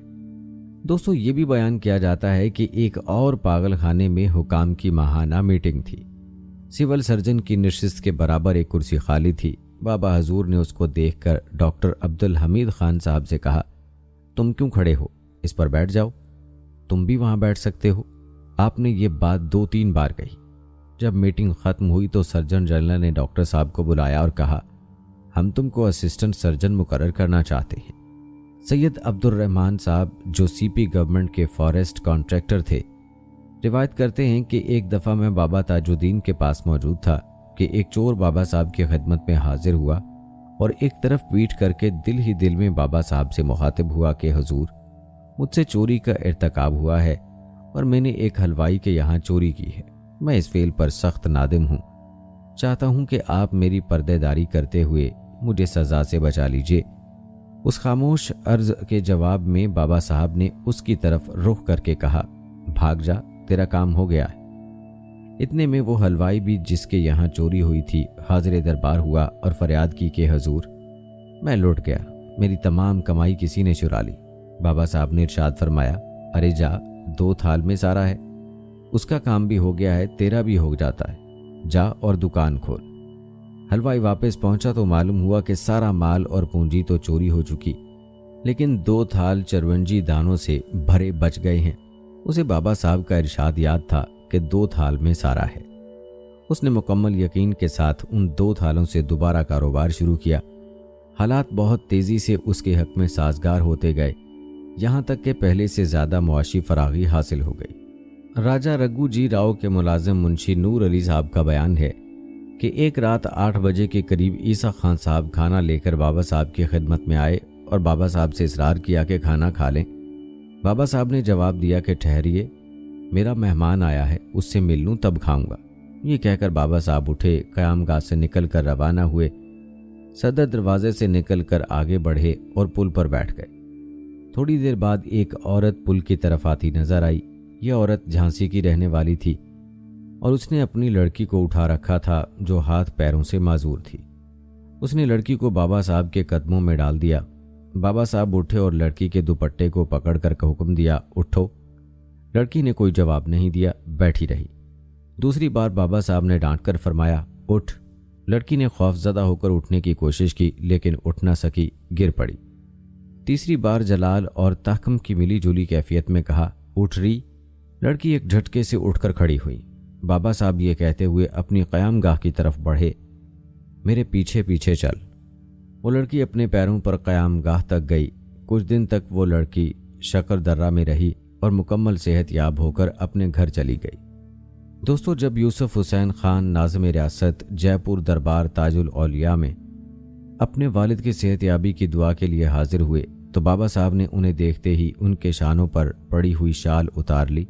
دوستو، یہ بھی بیان کیا جاتا ہے کہ ایک اور پاگل خانے میں حکام کی ماہانہ میٹنگ تھی۔ سول سرجن کی نشست کے برابر ایک کرسی خالی تھی۔ بابا حضور نے اس کو دیکھ کر ڈاکٹر عبدالحمید خان صاحب سے کہا، تم کیوں کھڑے ہو، اس پر بیٹھ جاؤ، تم بھی وہاں بیٹھ سکتے ہو۔ آپ نے یہ بات 2-3 بار کہی۔ جب میٹنگ ختم ہوئی تو سرجن جنرل نے ڈاکٹر صاحب کو بلایا اور کہا، ہم تم کو اسسٹنٹ سرجن مقرر کرنا چاہتے ہیں۔ سید عبد الرحمن صاحب جو سی پی گورنمنٹ کے فارسٹ کانٹریکٹر تھے، روایت کرتے ہیں کہ ایک دفعہ میں بابا تاج الدین کے پاس موجود تھا کہ ایک چور بابا صاحب کی خدمت میں حاضر ہوا اور ایک طرف پیٹ کر کے دل ہی دل میں بابا صاحب سے مخاطب ہوا کہ حضور، مجھ سے چوری کا ارتکاب ہوا ہے اور میں نے ایک حلوائی کے یہاں چوری کی ہے۔ میں اس فعل پر سخت نادم ہوں، چاہتا ہوں کہ آپ میری پردے داری کرتے ہوئے مجھے سزا سے بچا لیجیے۔ اس خاموش عرض کے جواب میں بابا صاحب نے اس کی طرف رخ کر کے کہا، بھاگ جا، تیرا کام ہو گیا ہے۔ اتنے میں وہ حلوائی بھی جس کے یہاں چوری ہوئی تھی حاضر دربار ہوا اور فریاد کی کہ حضور، میں لوٹ گیا، میری تمام کمائی کسی نے چرا لی۔ بابا صاحب نے ارشاد فرمایا، ارے جا، 2 تھال میں سارا ہے، اس کا کام بھی ہو گیا ہے، تیرا بھی ہو جاتا ہے، جا اور دکان کھول۔ حلوائی واپس پہنچا تو معلوم ہوا کہ سارا مال اور پونجی تو چوری ہو چکی، لیکن 2 تھال چرونجی دانوں سے بھرے بچ گئے ہیں۔ اسے بابا صاحب کا ارشاد یاد تھا کہ 2 تھال میں سارا ہے۔ اس نے مکمل یقین کے ساتھ ان 2 تھالوں سے دوبارہ کاروبار شروع کیا۔ حالات بہت تیزی سے اس کے حق میں سازگار ہوتے گئے، یہاں تک کہ پہلے سے زیادہ معاشی فراغی حاصل ہو گئی۔ راجہ رگو جی راؤ کے ملازم منشی نور علی صاحب کا بیان ہے کہ ایک رات 8 بجے کے قریب عیسیٰ خان صاحب کھانا لے کر بابا صاحب کی خدمت میں آئے اور بابا صاحب سے اصرار کیا کہ کھانا کھا لیں۔ بابا صاحب نے جواب دیا کہ ٹھہریے، میرا مہمان آیا ہے، اس سے مل لوں تب کھاؤں گا۔ یہ کہہ کر بابا صاحب اٹھے، قیام گاہ سے نکل کر روانہ ہوئے، صدر دروازے سے نکل کر آگے بڑھے اور پل پر بیٹھ گئے۔ تھوڑی دیر بعد ایک عورت پل کی طرف آتی نظر آئی۔ یہ عورت جھانسی کی رہنے والی تھی اور اس نے اپنی لڑکی کو اٹھا رکھا تھا جو ہاتھ پیروں سے معذور تھی۔ اس نے لڑکی کو بابا صاحب کے قدموں میں ڈال دیا۔ بابا صاحب اٹھے اور لڑکی کے دوپٹے کو پکڑ کر حکم دیا، اٹھو۔ لڑکی نے کوئی جواب نہیں دیا، بیٹھی رہی۔ دوسری بار بابا صاحب نے ڈانٹ کر فرمایا، اٹھ۔ لڑکی نے خوف زدہ ہو کر اٹھنے کی کوشش کی لیکن اٹھ نہ سکی، گر پڑی۔ تیسری بار جلال اور تحکم کی ملی جولی کیفیت میں کہا، اٹھ رہی۔ لڑکی ایک جھٹکے سے اٹھ کر کھڑی ہوئی۔ بابا صاحب یہ کہتے ہوئے اپنی قیام گاہ کی طرف بڑھے، میرے پیچھے پیچھے چل۔ وہ لڑکی اپنے پیروں پر قیام گاہ تک گئی۔ کچھ دن تک وہ لڑکی شکر درہ میں رہی اور مکمل صحت یاب ہو کر اپنے گھر چلی گئی۔ دوستو، جب یوسف حسین خان ناظم ریاست جے پور دربار تاج الاولیاء میں اپنے والد کی صحت یابی کی دعا کے لیے حاضر ہوئے تو بابا صاحب نے انہیں دیکھتے ہی ان کے شانوں پر پڑی ہوئی شال اتار لی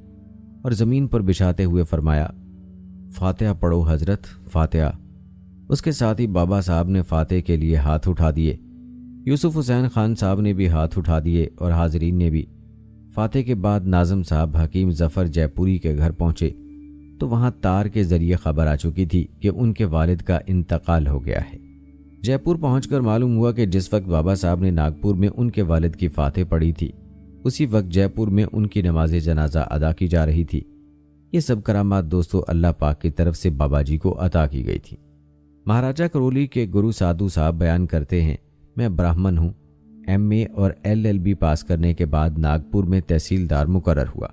اور زمین پر بچھاتے ہوئے فرمایا، فاتحہ پڑھو حضرت، فاتحہ۔ اس کے ساتھ ہی بابا صاحب نے فاتح کے لیے ہاتھ اٹھا دیے۔ یوسف حسین خان صاحب نے بھی ہاتھ اٹھا دیے اور حاضرین نے بھی۔ فاتح کے بعد ناظم صاحب حکیم ظفر جے پوری کے گھر پہنچے تو وہاں تار کے ذریعے خبر آ چکی تھی کہ ان کے والد کا انتقال ہو گیا ہے۔ जयपुर पहुंचकर मालूम हुआ कि जिस वक्त बाबा साहब ने नागपुर में उनके वालिद की फातह पढ़ी थी, उसी वक्त जयपुर में उनकी नमाज जनाजा अदा की जा रही थी। ये सब करामात दोस्तों अल्लाह पाक की तरफ से बाबा जी को अता की गई थी। महाराजा करौली के गुरु साधु साहब बयान करते हैं, मैं ब्राह्मण हूँ। MA और LLB पास करने के बाद नागपुर में तहसीलदार मुकर्रर हुआ।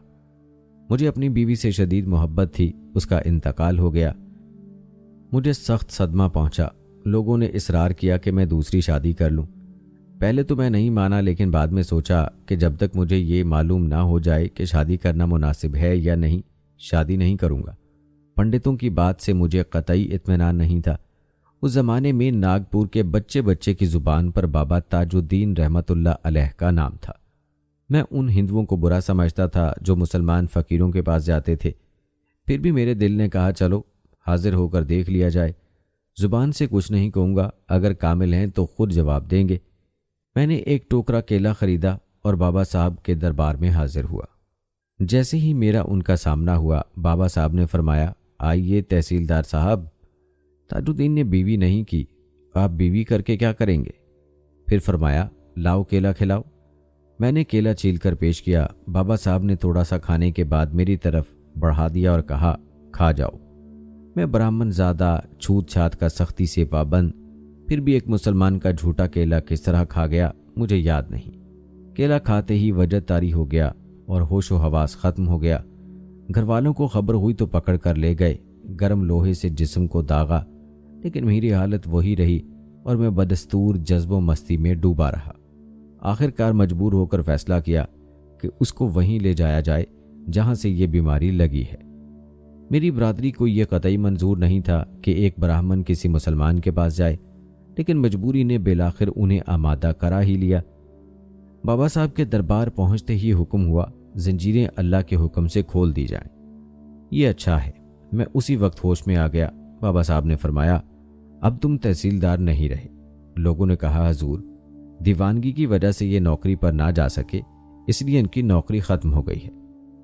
मुझे अपनी बीवी से शदीद मोहब्बत थी, उसका इंतकाल हो गया। मुझे सख्त सदमा पहुंचा। लोगों ने इसरार किया कि मैं दूसरी शादी कर लूं। पहले तो मैं नहीं माना, लेकिन बाद में सोचा कि जब तक मुझे ये मालूम ना हो जाए कि शादी करना मुनासिब है या नहीं, शादी नहीं करूंगा। पंडितों की बात से मुझे कतई इत्मीनान नहीं था। उस ज़माने में नागपुर के बच्चे बच्चे की ज़ुबान पर बाबा ताजुद्दीन रहमतुल्लाह अलैह का नाम था। मैं उन हिंदुओं को बुरा समझता था जो मुसलमान फ़कीरों के पास जाते थे। फिर भी मेरे दिल ने कहा चलो हाजिर होकर देख लिया जाए। ज़ुबान से कुछ नहीं कहूँगा, अगर कामिल हैं तो खुद जवाब देंगे। मैंने एक टोकरा केला ख़रीदा और बाबा साहब के दरबार में हाजिर हुआ। जैसे ही मेरा उनका सामना हुआ, बाबा साहब ने फरमाया, आइए तहसीलदार साहब, ताजुद्दीन ने बीवी नहीं की, आप बीवी करके क्या करेंगे? फिर फरमाया, लाओ केला खिलाओ। मैंने केला छील कर पेश किया। बाबा साहब ने थोड़ा सा खाने के बाद मेरी तरफ बढ़ा दिया और कहा, खा जाओ। मैं ब्राह्मण ज़्यादा, छूत छात का सख्ती से पाबंद, फिर भी एक मुसलमान का झूठा केला किस तरह खा गया मुझे याद नहीं। केला खाते ही वजद तारी हो गया और होशो हवास ख़त्म हो गया। घर वालों को खबर हुई तो पकड़ कर ले गए। गर्म लोहे से जिस्म को दागा, लेकिन मेरी हालत वही रही और मैं बदस्तूर जज्बो मस्ती में डूबा रहा। आखिरकार मजबूर होकर फैसला किया कि उसको वहीं ले जाया जाए जहां से ये बीमारी लगी है। मेरी बरादरी को यह कतई मंजूर नहीं था कि एक ब्राह्मण किसी मुसलमान के पास जाए, लेकिन मजबूरी ने बेलाखिर उन्हें आमादा करा ही लिया। बाबा साहब के दरबार पहुंचते ही हुक्म हुआ, जंजीरें अल्लाह के हुक्म से खोल दी जाएं। ये अच्छा है। मैं उसी वक्त होश में आ गया। बाबा साहब ने फरमाया, अब तुम तहसीलदार नहीं रहे। लोगों ने कहा, हजूर, दीवानगी की वजह से ये नौकरी पर ना जा सके, इसलिए इनकी नौकरी ख़त्म हो गई है।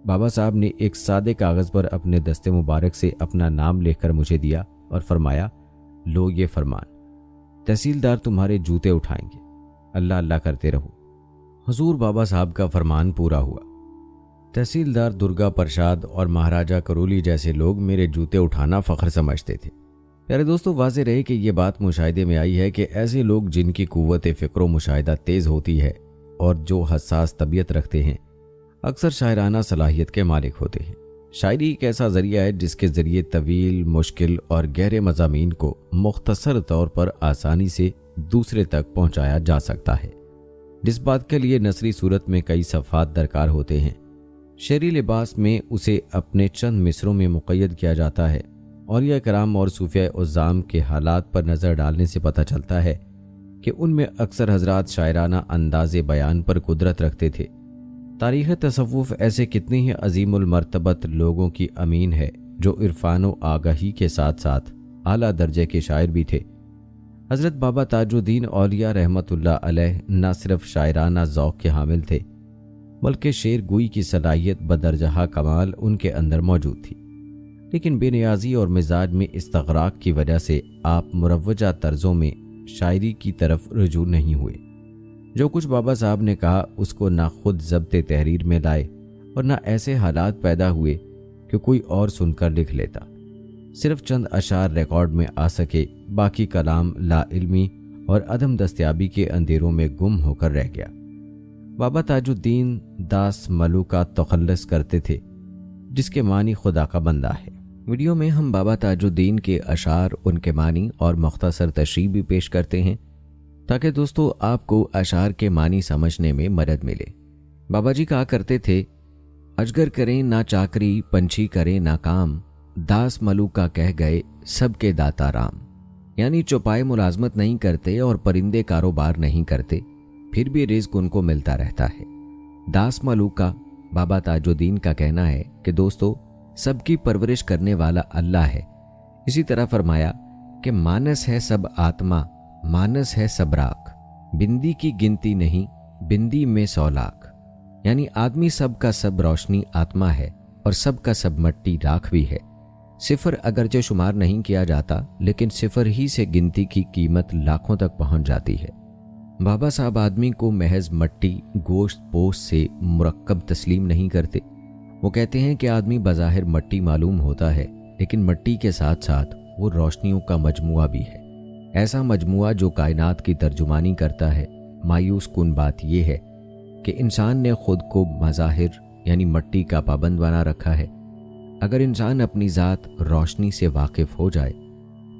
बाबा साहब ने एक सादे कागज़ पर अपने दस्ते मुबारक से अपना नाम लिखकर मुझे दिया और फरमाया, लो ये फरमान, तहसीलदार तुम्हारे जूते उठाएंगे, अल्लाह अल्लाह करते रहो। हुजूर बाबा साहब का फरमान पूरा हुआ। तहसीलदार दुर्गा प्रसाद और महाराजा करौली जैसे लोग मेरे जूते उठाना फ़ख्र समझते थे। प्यारे दोस्तों, वाज़ेह रहे कि ये बात मुशाहिदे में आई है कि ऐसे लोग जिनकी कुव्वत फ़िक्र मुशाहिदा तेज़ होती है और जो हसास तबीयत रखते हैं, अक्सर शायराना सलाहियत के मालिक होते हैं। शायरी एक ऐसा ज़रिया है जिसके ज़रिए तवील, मुश्किल और गहरे मज़ामीन को मुख्तसर तौर पर आसानी से दूसरे तक पहुँचाया जा सकता है, जिस बात के लिए नसरी सूरत में कई सफ़हात दरकार होते हैं। शेरी लिबास में उसे अपने चंद मिसरों में मुक़य्यद किया जाता है। औलिया कराम और सूफिया उज़्ज़ाम के हालात पर नज़र डालने से पता चलता है कि उनमें अक्सर हजरात शायराना अंदाज़े बयान पर कुदरत रखते थे। तारीख़ तसव्वुफ़ ऐसे कितने ही अज़ीमुल मर्तबत लोगों की अमीन है जो इरफान व आगाही के साथ साथ आला दर्जे के शायर भी थे। हज़रत बाबा ताजुद्दीन औलिया रहमतुल्लाह अलैह न सिर्फ शायराना ज़ौक़ के हामिल थे, बल्कि शेर गोई की सलाहियत बदरजहा कमाल उनके अंदर मौजूद थी। लेकिन बेनियाजी और मिजाज में इस्तग़राक़ की वजह से आप मुरव्वजा तर्ज़ों में शायरी की तरफ रुजू नहीं हुए। जो कुछ बाबा साहब ने कहा उसको ना खुद ज़ब्ते तहरीर में लाए और ना ऐसे हालात पैदा हुए कि कोई और सुनकर लिख लेता। सिर्फ चंद अशार रिकॉर्ड में आ सके, बाकी कलाम ला इल्मी और अदम दस्तयाबी के अंधेरों में गुम होकर रह गया। बाबा ताजुद्दीन दास मलूका तखल्लुस करते थे, जिसके मानी खुदा का बंदा है। वीडियो में हम बाबा ताजुद्दीन के अशार, उनके मानी और मुख्तसर तशरीह भी पेश करते हैं ताकि दोस्तों आपको अशार के मानी समझने में मदद मिले। बाबा जी कहा करते थे, अजगर करें ना चाकरी, पंछी करें ना काम, दास मलूका कह गए सबके दाता राम। यानी चौपाए मुलाजमत नहीं करते और परिंदे कारोबार नहीं करते, फिर भी रिज़्क उनको मिलता रहता है। दास मलूका बाबा ताजुद्दीन का कहना है कि दोस्तों सबकी परवरिश करने वाला अल्लाह है। इसी तरह फरमाया कि मानस है सब आत्मा, मानस है सब राख, बिंदी की गिनती नहीं, बिंदी में 100 लाख। यानी आदमी सब का सब रोशनी आत्मा है और सब का सब मट्टी राख भी है। صفر اگرچہ شمار نہیں کیا جاتا لیکن صفر ہی سے گنتی کی قیمت لاکھوں تک پہنچ جاتی ہے۔ بابا صاحب آدمی کو محض مٹی گوشت پوست سے مرکب تسلیم نہیں کرتے۔ وہ کہتے ہیں کہ آدمی بظاہر مٹی معلوم ہوتا ہے لیکن مٹی کے ساتھ ساتھ وہ روشنیوں کا مجموعہ بھی ہے، ایسا مجموعہ جو کائنات کی ترجمانی کرتا ہے۔ مایوس کن بات یہ ہے کہ انسان نے خود کو مظاہر یعنی مٹی کا پابند بنا رکھا ہے۔ اگر انسان اپنی ذات روشنی سے واقف ہو جائے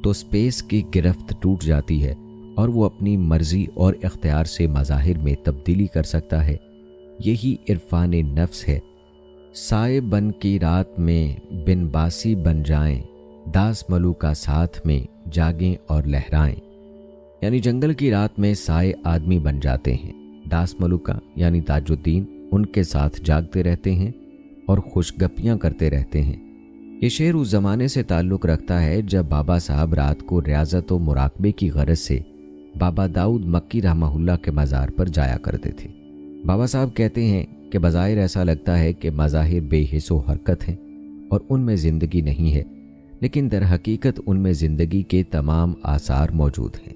تو اسپیس کی گرفت ٹوٹ جاتی ہے اور وہ اپنی مرضی اور اختیار سے مظاہر میں تبدیلی کر سکتا ہے۔ یہی عرفان نفس ہے۔ سائے بن کی رات میں بن باسی بن جائیں، داس ملو کا ساتھ میں جاگیں اور لہرائیں۔ یعنی جنگل کی رات میں سائے آدمی بن جاتے ہیں، داس ملوکا یعنی تاج الدین ان کے ساتھ جاگتے رہتے ہیں اور خوشگپیاں کرتے رہتے ہیں۔ یہ شعر اس زمانے سے تعلق رکھتا ہے جب بابا صاحب رات کو ریاضت و مراقبے کی غرض سے بابا داؤد مکی رحمہ اللہ کے مزار پر جایا کرتے تھے۔ بابا صاحب کہتے ہیں کہ بظاہر ایسا لگتا ہے کہ مظاہر بے حس و حرکت ہیں اور ان میں زندگی نہیں ہے، لیکن در حقیقت ان میں زندگی کے تمام آثار موجود ہیں۔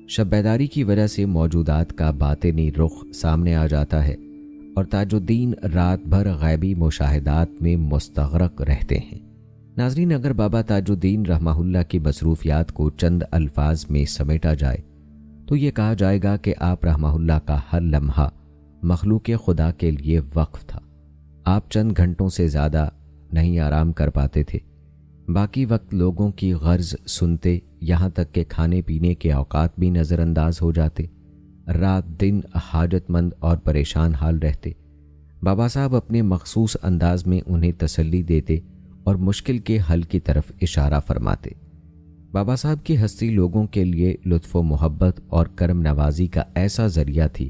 شب بیداری کی وجہ سے موجودات کا باطنی رخ سامنے آ جاتا ہے اور تاج الدین رات بھر غیبی مشاہدات میں مستغرق رہتے ہیں۔ ناظرین، اگر بابا تاج الدین رحمہ اللہ کی مصروفیات کو چند الفاظ میں سمیٹا جائے تو یہ کہا جائے گا کہ آپ رحمہ اللہ کا ہر لمحہ مخلوق خدا کے لیے وقف تھا۔ آپ چند گھنٹوں سے زیادہ نہیں آرام کر پاتے تھے، باقی وقت لوگوں کی غرض سنتے، یہاں تک کہ کھانے پینے کے اوقات بھی نظر انداز ہو جاتے۔ رات دن حاجت مند اور پریشان حال رہتے۔ بابا صاحب اپنے مخصوص انداز میں انہیں تسلی دیتے اور مشکل کے حل کی طرف اشارہ فرماتے۔ بابا صاحب کی ہستی لوگوں کے لیے لطف و محبت اور کرم نوازی کا ایسا ذریعہ تھی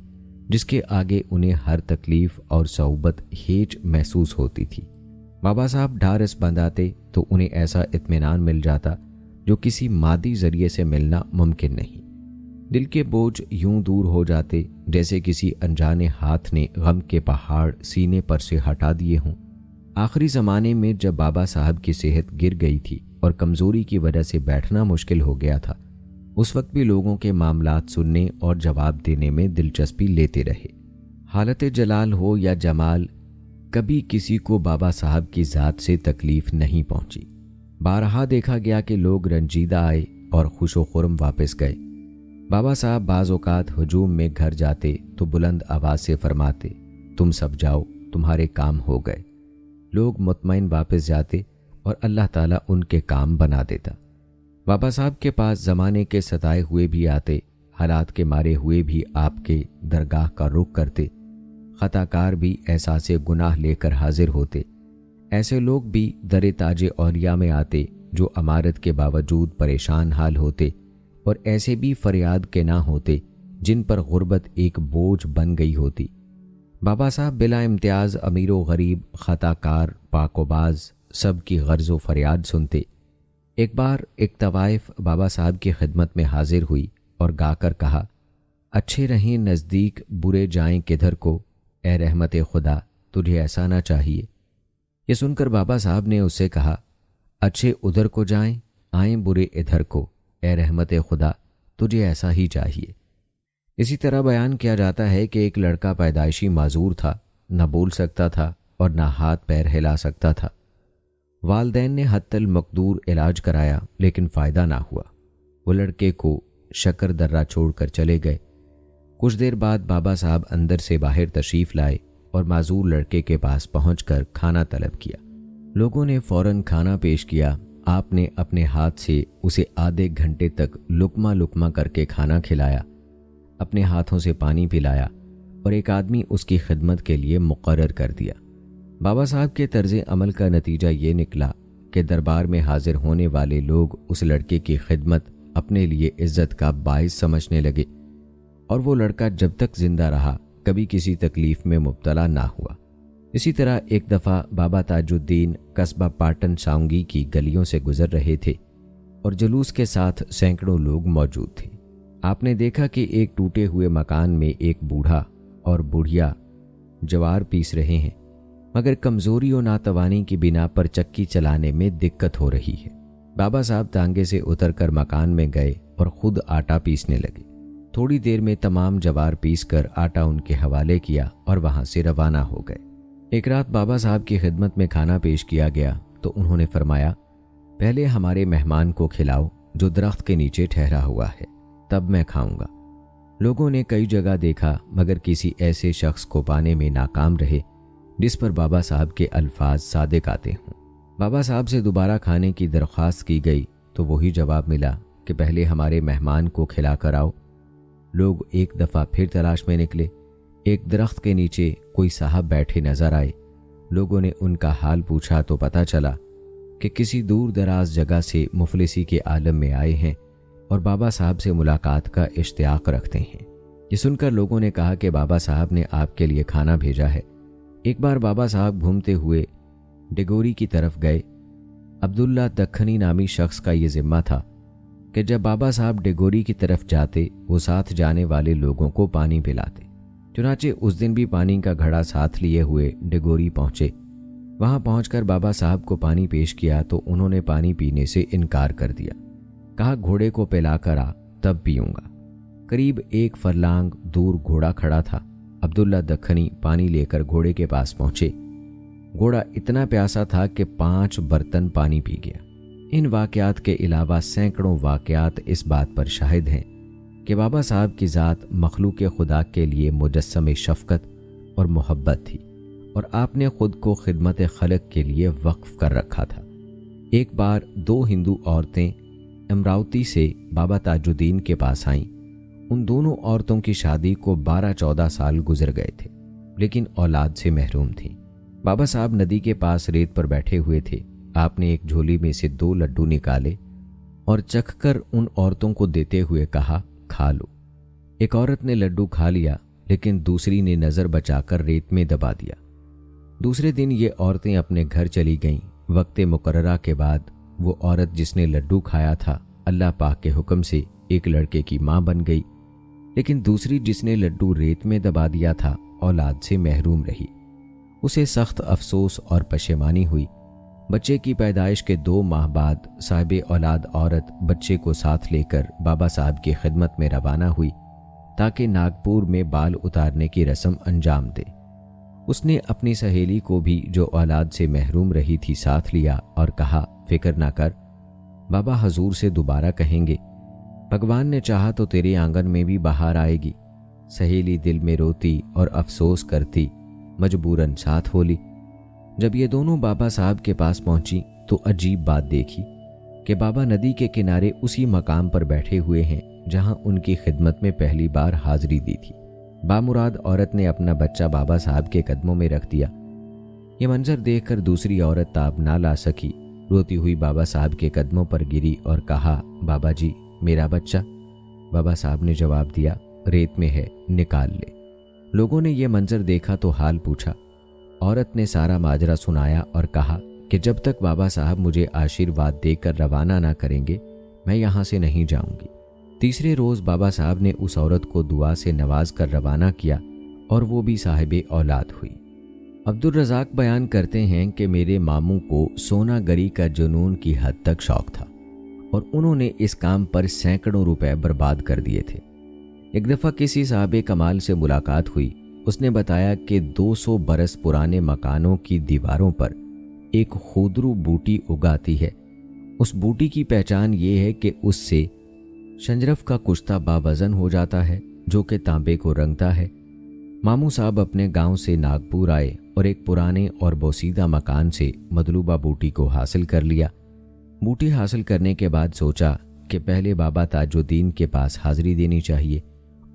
جس کے آگے انہیں ہر تکلیف اور صعوبت ہیج محسوس ہوتی تھی۔ بابا صاحب ڈھارس بندھاتے تو انہیں ایسا اطمینان مل جاتا جو کسی مادی ذریعے سے ملنا ممکن نہیں۔ دل کے بوجھ یوں دور ہو جاتے جیسے کسی انجانے ہاتھ نے غم کے پہاڑ سینے پر سے ہٹا دیے ہوں۔ آخری زمانے میں جب بابا صاحب کی صحت گر گئی تھی اور کمزوری کی وجہ سے بیٹھنا مشکل ہو گیا تھا، اس وقت بھی لوگوں کے معاملات سننے اور جواب دینے میں دلچسپی لیتے رہے۔ حالت جلال ہو یا جمال، کبھی کسی کو بابا صاحب کی ذات سے تکلیف نہیں پہنچی۔ بارہا دیکھا گیا کہ لوگ رنجیدہ آئے اور خوش و خرم واپس گئے۔ بابا صاحب بعض اوقات ہجوم میں گھر جاتے تو بلند آواز سے فرماتے، تم سب جاؤ، تمہارے کام ہو گئے۔ لوگ مطمئن واپس جاتے اور اللہ تعالیٰ ان کے کام بنا دیتا۔ بابا صاحب کے پاس زمانے کے ستائے ہوئے بھی آتے، حالات کے مارے ہوئے بھی آپ کے درگاہ کا رخ کرتے، خطا کار بھی احساس گناہ لے کر حاضر ہوتے۔ ایسے لوگ بھی در تاج اولیاء میں آتے جو امارت کے باوجود پریشان حال ہوتے، اور ایسے بھی فریاد کے نہ ہوتے جن پر غربت ایک بوجھ بن گئی ہوتی۔ بابا صاحب بلا امتیاز امیر و غریب، خطا کار، پاک و باز، سب کی غرض و فریاد سنتے۔ ایک بار ایک طوائف بابا صاحب کی خدمت میں حاضر ہوئی اور گا کر کہا، اچھے رہیں نزدیک، برے جائیں کدھر کو، اے رحمت خدا تجھے ایسا نہ چاہیے۔ یہ سن کر بابا صاحب نے اس سے کہا، اچھے ادھر کو جائیں، آئیں برے ادھر کو، اے رحمت خدا تجھے ایسا ہی چاہیے۔ اسی طرح بیان کیا جاتا ہے کہ ایک لڑکا پیدائشی معذور تھا، نہ بول سکتا تھا اور نہ ہاتھ پیر ہلا سکتا تھا۔ والدین نے حتی المقدور علاج کرایا لیکن فائدہ نہ ہوا۔ وہ لڑکے کو شکر درہ چھوڑ کر چلے گئے۔ کچھ دیر بعد بابا صاحب اندر سے باہر تشریف لائے اور معذور لڑکے کے پاس پہنچ کر کھانا طلب کیا۔ لوگوں نے فوراً کھانا پیش کیا۔ آپ نے اپنے ہاتھ سے اسے آدھے گھنٹے تک لقمہ لقمہ کر کے کھانا کھلایا، اپنے ہاتھوں سے پانی پلایا اور ایک آدمی اس کی خدمت کے لیے مقرر کر دیا۔ بابا صاحب کے طرز عمل کا نتیجہ یہ نکلا کہ دربار میں حاضر ہونے والے لوگ اس لڑکے کی خدمت اپنے لیے عزت کا باعث سمجھنے لگے، اور وہ لڑکا جب تک زندہ رہا کبھی کسی تکلیف میں مبتلا نہ ہوا۔ اسی طرح ایک دفعہ بابا تاج الدین قصبہ پاٹن ساؤنگی کی گلیوں سے گزر رہے تھے اور جلوس کے ساتھ سینکڑوں لوگ موجود تھے۔ آپ نے دیکھا کہ ایک ٹوٹے ہوئے مکان میں ایک بوڑھا اور بوڑھیا جوار پیس رہے ہیں۔ मगर कमज़ोरी और नातवानी की बिना पर चक्की चलाने में दिक्कत हो रही है। बाबा साहब तांगे से उतरकर मकान में गए और खुद आटा पीसने लगे। थोड़ी देर में तमाम जवार पीस कर आटा उनके हवाले किया और वहां से रवाना हो गए। एक रात बाबा साहब की खिदमत में खाना पेश किया गया तो उन्होंने फरमाया, पहले हमारे मेहमान को खिलाओ जो दरख्त के नीचे ठहरा हुआ है, तब मैं खाऊंगा। लोगों ने कई जगह देखा मगर किसी ऐसे शख्स को पाने में नाकाम रहे जिस पर बाबा साहब के अल्फाज सादिक आते हों। बाबा साहब से दोबारा खाने की दरख्वास्त की गई तो वही जवाब मिला कि पहले हमारे मेहमान को खिला कर आओ। लोग एक दफ़ा फिर तलाश में निकले। एक दरख्त के नीचे कोई साहब बैठे नजर आए। लोगों ने उनका हाल पूछा तो पता चला कि किसी दूर दराज जगह से मुफलिसी के आलम में आए हैं और बाबा साहब से मुलाकात का इश्तियाक रखते हैं। ये सुनकर लोगों ने कहा कि बाबा साहब ने आपके लिए खाना भेजा है। एक बार बाबा साहब घूमते हुए डिगोरी की तरफ गए। अब्दुल्ला दखनी नामी शख्स का ये जिम्मा था कि जब बाबा साहब डिगोरी की तरफ जाते वो साथ जाने वाले लोगों को पानी पिलाते। चुनाचे उस दिन भी पानी का घड़ा साथ लिए हुए डिगोरी पहुंचे। वहां पहुंचकर बाबा साहब को पानी पेश किया तो उन्होंने पानी पीने से इनकार कर दिया। कहा, घोड़े को पिलाकर आ तब पीऊंगा। करीब 1 फरलांग दूर घोड़ा खड़ा था। अब्दुल्ला दखनी पानी लेकर घोड़े के पास पहुंचे। घोड़ा इतना प्यासा था कि 5 बर्तन पानी पी गया। इन वाकयात के अलावा सैकड़ों वाकयात इस बात पर शाहिद हैं कि बाबा साहब की ज़ात मखलूक खुदा के लिए मुजस्सम शफ़क़त और मोहब्बत थी और आपने ख़ुद को खिदमत खलक के लिए वक्फ कर रखा था। एक बार 2 हिंदू औरतें अमरावती से बाबा ताजुद्दीन के पास आईं। उन दोनों औरतों की शादी को 12-14 साल गुजर गए थे लेकिन औलाद से महरूम थीं। बाबा साहब नदी के पास रेत पर बैठे हुए थे। आपने एक झोली में से 2 लड्डू निकाले और चखकर उन औरतों को देते हुए कहा, खा लो। एक औरत ने लड्डू खा लिया लेकिन दूसरी ने नज़र बचाकर रेत में दबा दिया। दूसरे दिन ये औरतें अपने घर चली गईं। वक्त मुकर्ररा के बाद वो औरत जिसने लड्डू खाया था अल्लाह पाक के हुक्म से एक लड़के की माँ बन गई, लेकिन दूसरी जिसने लड्डू रेत में दबा दिया था औलाद से महरूम रही। उसे सख्त अफसोस और पशेमानी हुई। बच्चे की पैदाइश के 2 माह बाद साहिब औलाद औरत बच्चे को साथ लेकर बाबा साहब की खिदमत में रवाना हुई ताकि नागपुर में बाल उतारने की रस्म अंजाम दे। उसने अपनी सहेली को भी जो औलाद से महरूम रही थी साथ लिया और कहा, फिक्र ना कर, बाबा हजूर से दोबारा कहेंगे, भगवान ने चाहा तो तेरे आंगन में भी बहार आएगी। सहेली दिल में रोती और अफसोस करती मजबूरन साथ हो ली। जब ये दोनों बाबा साहब के पास पहुंची तो अजीब बात देखी कि बाबा नदी के किनारे उसी मकाम पर बैठे हुए हैं जहां उनकी खिदमत में पहली बार हाजिरी दी थी। बामुराद औरत ने अपना बच्चा बाबा साहब के कदमों में रख दिया। ये मंजर देखकर दूसरी औरत ताब ना ला सकी। रोती हुई बाबा साहब के कदमों पर गिरी और कहा, बाबा जी, मेरा बच्चा। बाबा साहब ने जवाब दिया, रेत में है, निकाल ले। लोगों ने यह मंजर देखा तो हाल पूछा। औरत ने सारा माजरा सुनाया और कहा कि जब तक बाबा साहब मुझे आशीर्वाद देकर रवाना ना करेंगे मैं यहाँ से नहीं जाऊंगी। तीसरे रोज बाबा साहब ने उस औरत को दुआ से नवाज कर रवाना किया और वो भी साहिबे औलाद हुई। अब्दुल रज़ाक बयान करते हैं कि मेरे मामू को सोनागरी का जुनून की हद तक शौक था और उन्होंने इस काम पर सैकड़ों रुपए बर्बाद कर दिए थे। एक दफ़ा किसी साहिबे कमाल से मुलाकात हुई। उसने बताया कि 200 बरस पुराने मकानों की दीवारों पर एक खुदरू बूटी उगाती है। उस बूटी की पहचान ये है कि उससे शंजरफ का कुश्ता बावजन हो जाता है जो कि तांबे को रंगता है। मामू साहब अपने गांव से नागपुर आए और एक पुराने और बोसीदा मकान से मतलूबा बूटी को हासिल कर लिया। बूटी हासिल करने के बाद सोचा कि पहले बाबा ताजुद्दीन के पास हाजिरी देनी चाहिए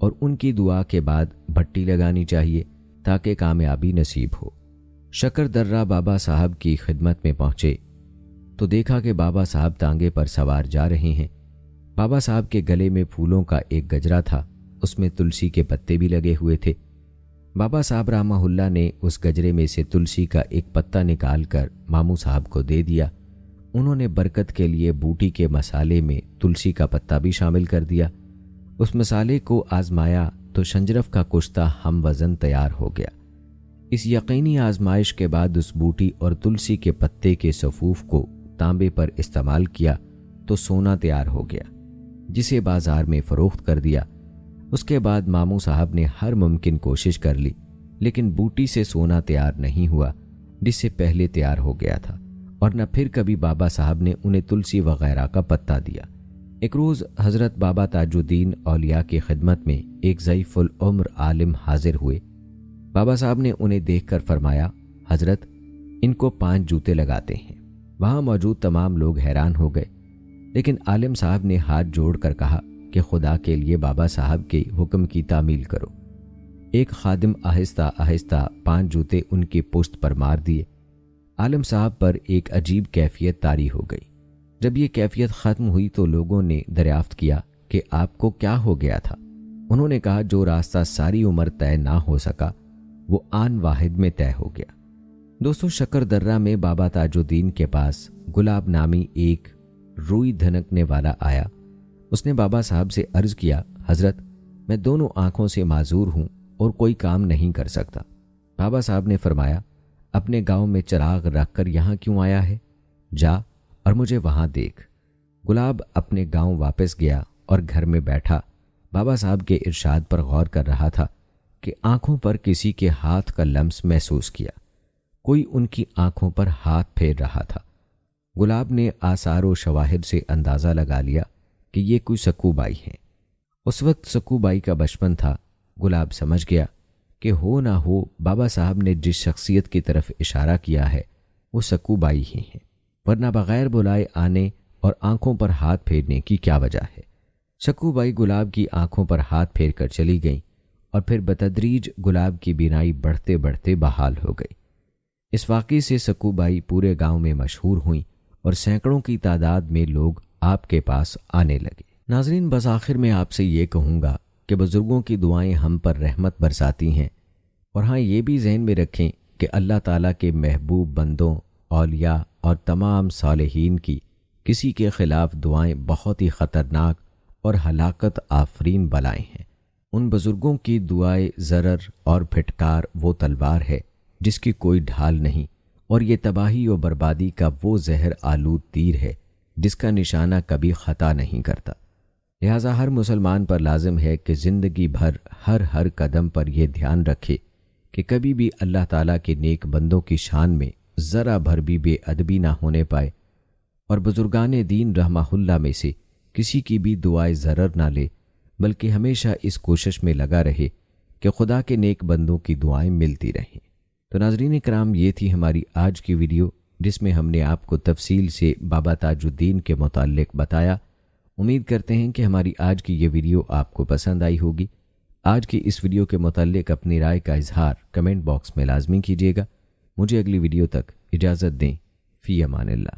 और उनकी दुआ के बाद भट्टी लगानी चाहिए ताकि कामयाबी नसीब हो। शकर दर्रा बाबा साहब की खिदमत में पहुंचे तो देखा कि बाबा साहब तांगे पर सवार जा रहे हैं। बाबा साहब के गले में फूलों का एक गजरा था, उसमें तुलसी के पत्ते भी लगे हुए थे। बाबा साहब रहमहुल्लाह ने उस गजरे में से तुलसी का एक पत्ता निकालकर मामू साहब को दे दिया। उन्होंने बरकत के लिए बूटी के मसाले में तुलसी का पत्ता भी शामिल कर दिया। उस मसाले को आजमाया तो शंजरफ का कुश्ता हम वजन तैयार हो गया। اس یقینی آزمائش کے بعد اس بوٹی اور تلسی کے پتے کے صفوف کو تانبے پر استعمال کیا تو سونا تیار ہو گیا، جسے بازار میں فروخت کر دیا۔ اس کے بعد ماموں صاحب نے ہر ممکن کوشش کر لی، لیکن بوٹی سے سونا تیار نہیں ہوا جس سے پہلے تیار ہو گیا تھا، اور نہ پھر کبھی بابا صاحب نے انہیں تلسی وغیرہ کا پتا دیا۔ ایک روز حضرت بابا تاج الدین اولیاء کی خدمت میں ایک ضعیف العمر عالم حاضر ہوئے۔ بابا صاحب نے انہیں دیکھ کر فرمایا، حضرت ان کو 5 جوتے لگاتے ہیں۔ وہاں موجود تمام لوگ حیران ہو گئے، لیکن عالم صاحب نے ہاتھ جوڑ کر کہا کہ خدا کے لیے بابا صاحب کے حکم کی تعمیل کرو۔ ایک خادم آہستہ آہستہ 5 جوتے ان کی پشت پر مار دیے۔ عالم صاحب پر ایک عجیب کیفیت طاری ہو گئی۔ جب یہ کیفیت ختم ہوئی تو لوگوں نے دریافت کیا کہ آپ کو کیا ہو گیا تھا؟ انہوں نے کہا جو راستہ ساری عمر طے نہ ہو سکا وہ آن واحد میں طے ہو گیا۔ دوستو، شکر درہ میں بابا تاج الدین کے پاس گلاب نامی ایک روئی دھنکنے والا آیا۔ اس نے بابا صاحب سے عرض کیا، حضرت میں دونوں آنکھوں سے معذور ہوں اور کوئی کام نہیں کر سکتا۔ بابا صاحب نے فرمایا، اپنے گاؤں میں چراغ رکھ کر یہاں کیوں آیا ہے؟ جا اور مجھے وہاں دیکھ۔ گلاب اپنے گاؤں واپس گیا اور گھر میں بیٹھا بابا صاحب کے ارشاد پر غور کر رہا تھا کہ آنکھوں پر کسی کے ہاتھ کا لمس محسوس کیا۔ کوئی ان کی آنکھوں پر ہاتھ پھیر رہا تھا۔ گلاب نے آثار و شواہد سے اندازہ لگا لیا کہ یہ کوئی سکو بائی ہے۔ اس وقت سکو بائی کا بچپن تھا۔ گلاب سمجھ گیا کہ ہو نہ ہو بابا صاحب نے جس شخصیت کی طرف اشارہ کیا ہے وہ سکو بائی ہی ہیں، ورنہ بغیر بلائے آنے اور آنکھوں پر ہاتھ پھیرنے کی کیا وجہ ہے؟ سکو بائی گلاب کی آنکھوں پر ہاتھ پھیر کر چلی گئیں اور پھر بتدریج گلاب کی بینائی بڑھتے بڑھتے بحال ہو گئی۔ اس واقعے سے سکو بائی پورے گاؤں میں مشہور ہوئیں اور سینکڑوں کی تعداد میں لوگ آپ کے پاس آنے لگے۔ ناظرین، بذاخر میں آپ سے یہ کہوں گا کہ بزرگوں کی دعائیں ہم پر رحمت برساتی ہیں، اور ہاں یہ بھی ذہن میں رکھیں کہ اللہ تعالیٰ کے محبوب بندوں، اولیاء اور تمام صالحین کی کسی کے خلاف دعائیں بہت ہی خطرناک اور ہلاکت آفرین بلائیں ہیں۔ ان بزرگوں کی دعائیں ضرر اور پھٹکار وہ تلوار ہے جس کی کوئی ڈھال نہیں، اور یہ تباہی و بربادی کا وہ زہر آلود تیر ہے جس کا نشانہ کبھی خطا نہیں کرتا۔ لہٰذا ہر مسلمان پر لازم ہے کہ زندگی بھر ہر قدم پر یہ دھیان رکھے کہ کبھی بھی اللہ تعالیٰ کے نیک بندوں کی شان میں ذرا بھر بھی بے ادبی نہ ہونے پائے، اور بزرگان دین رحمہ اللہ میں سے کسی کی بھی دعائیں ضرر نہ لے، بلکہ ہمیشہ اس کوشش میں لگا رہے کہ خدا کے نیک بندوں کی دعائیں ملتی رہیں۔ تو ناظرین کرام، یہ تھی ہماری آج کی ویڈیو جس میں ہم نے آپ کو تفصیل سے بابا تاج الدین کے متعلق بتایا۔ امید کرتے ہیں کہ ہماری آج کی یہ ویڈیو آپ کو پسند آئی ہوگی۔ آج کی اس ویڈیو کے متعلق اپنی رائے کا اظہار کمنٹ باکس میں لازمی کیجیے گا۔ مجھے اگلی ویڈیو تک اجازت دیں۔ فی امان اللہ۔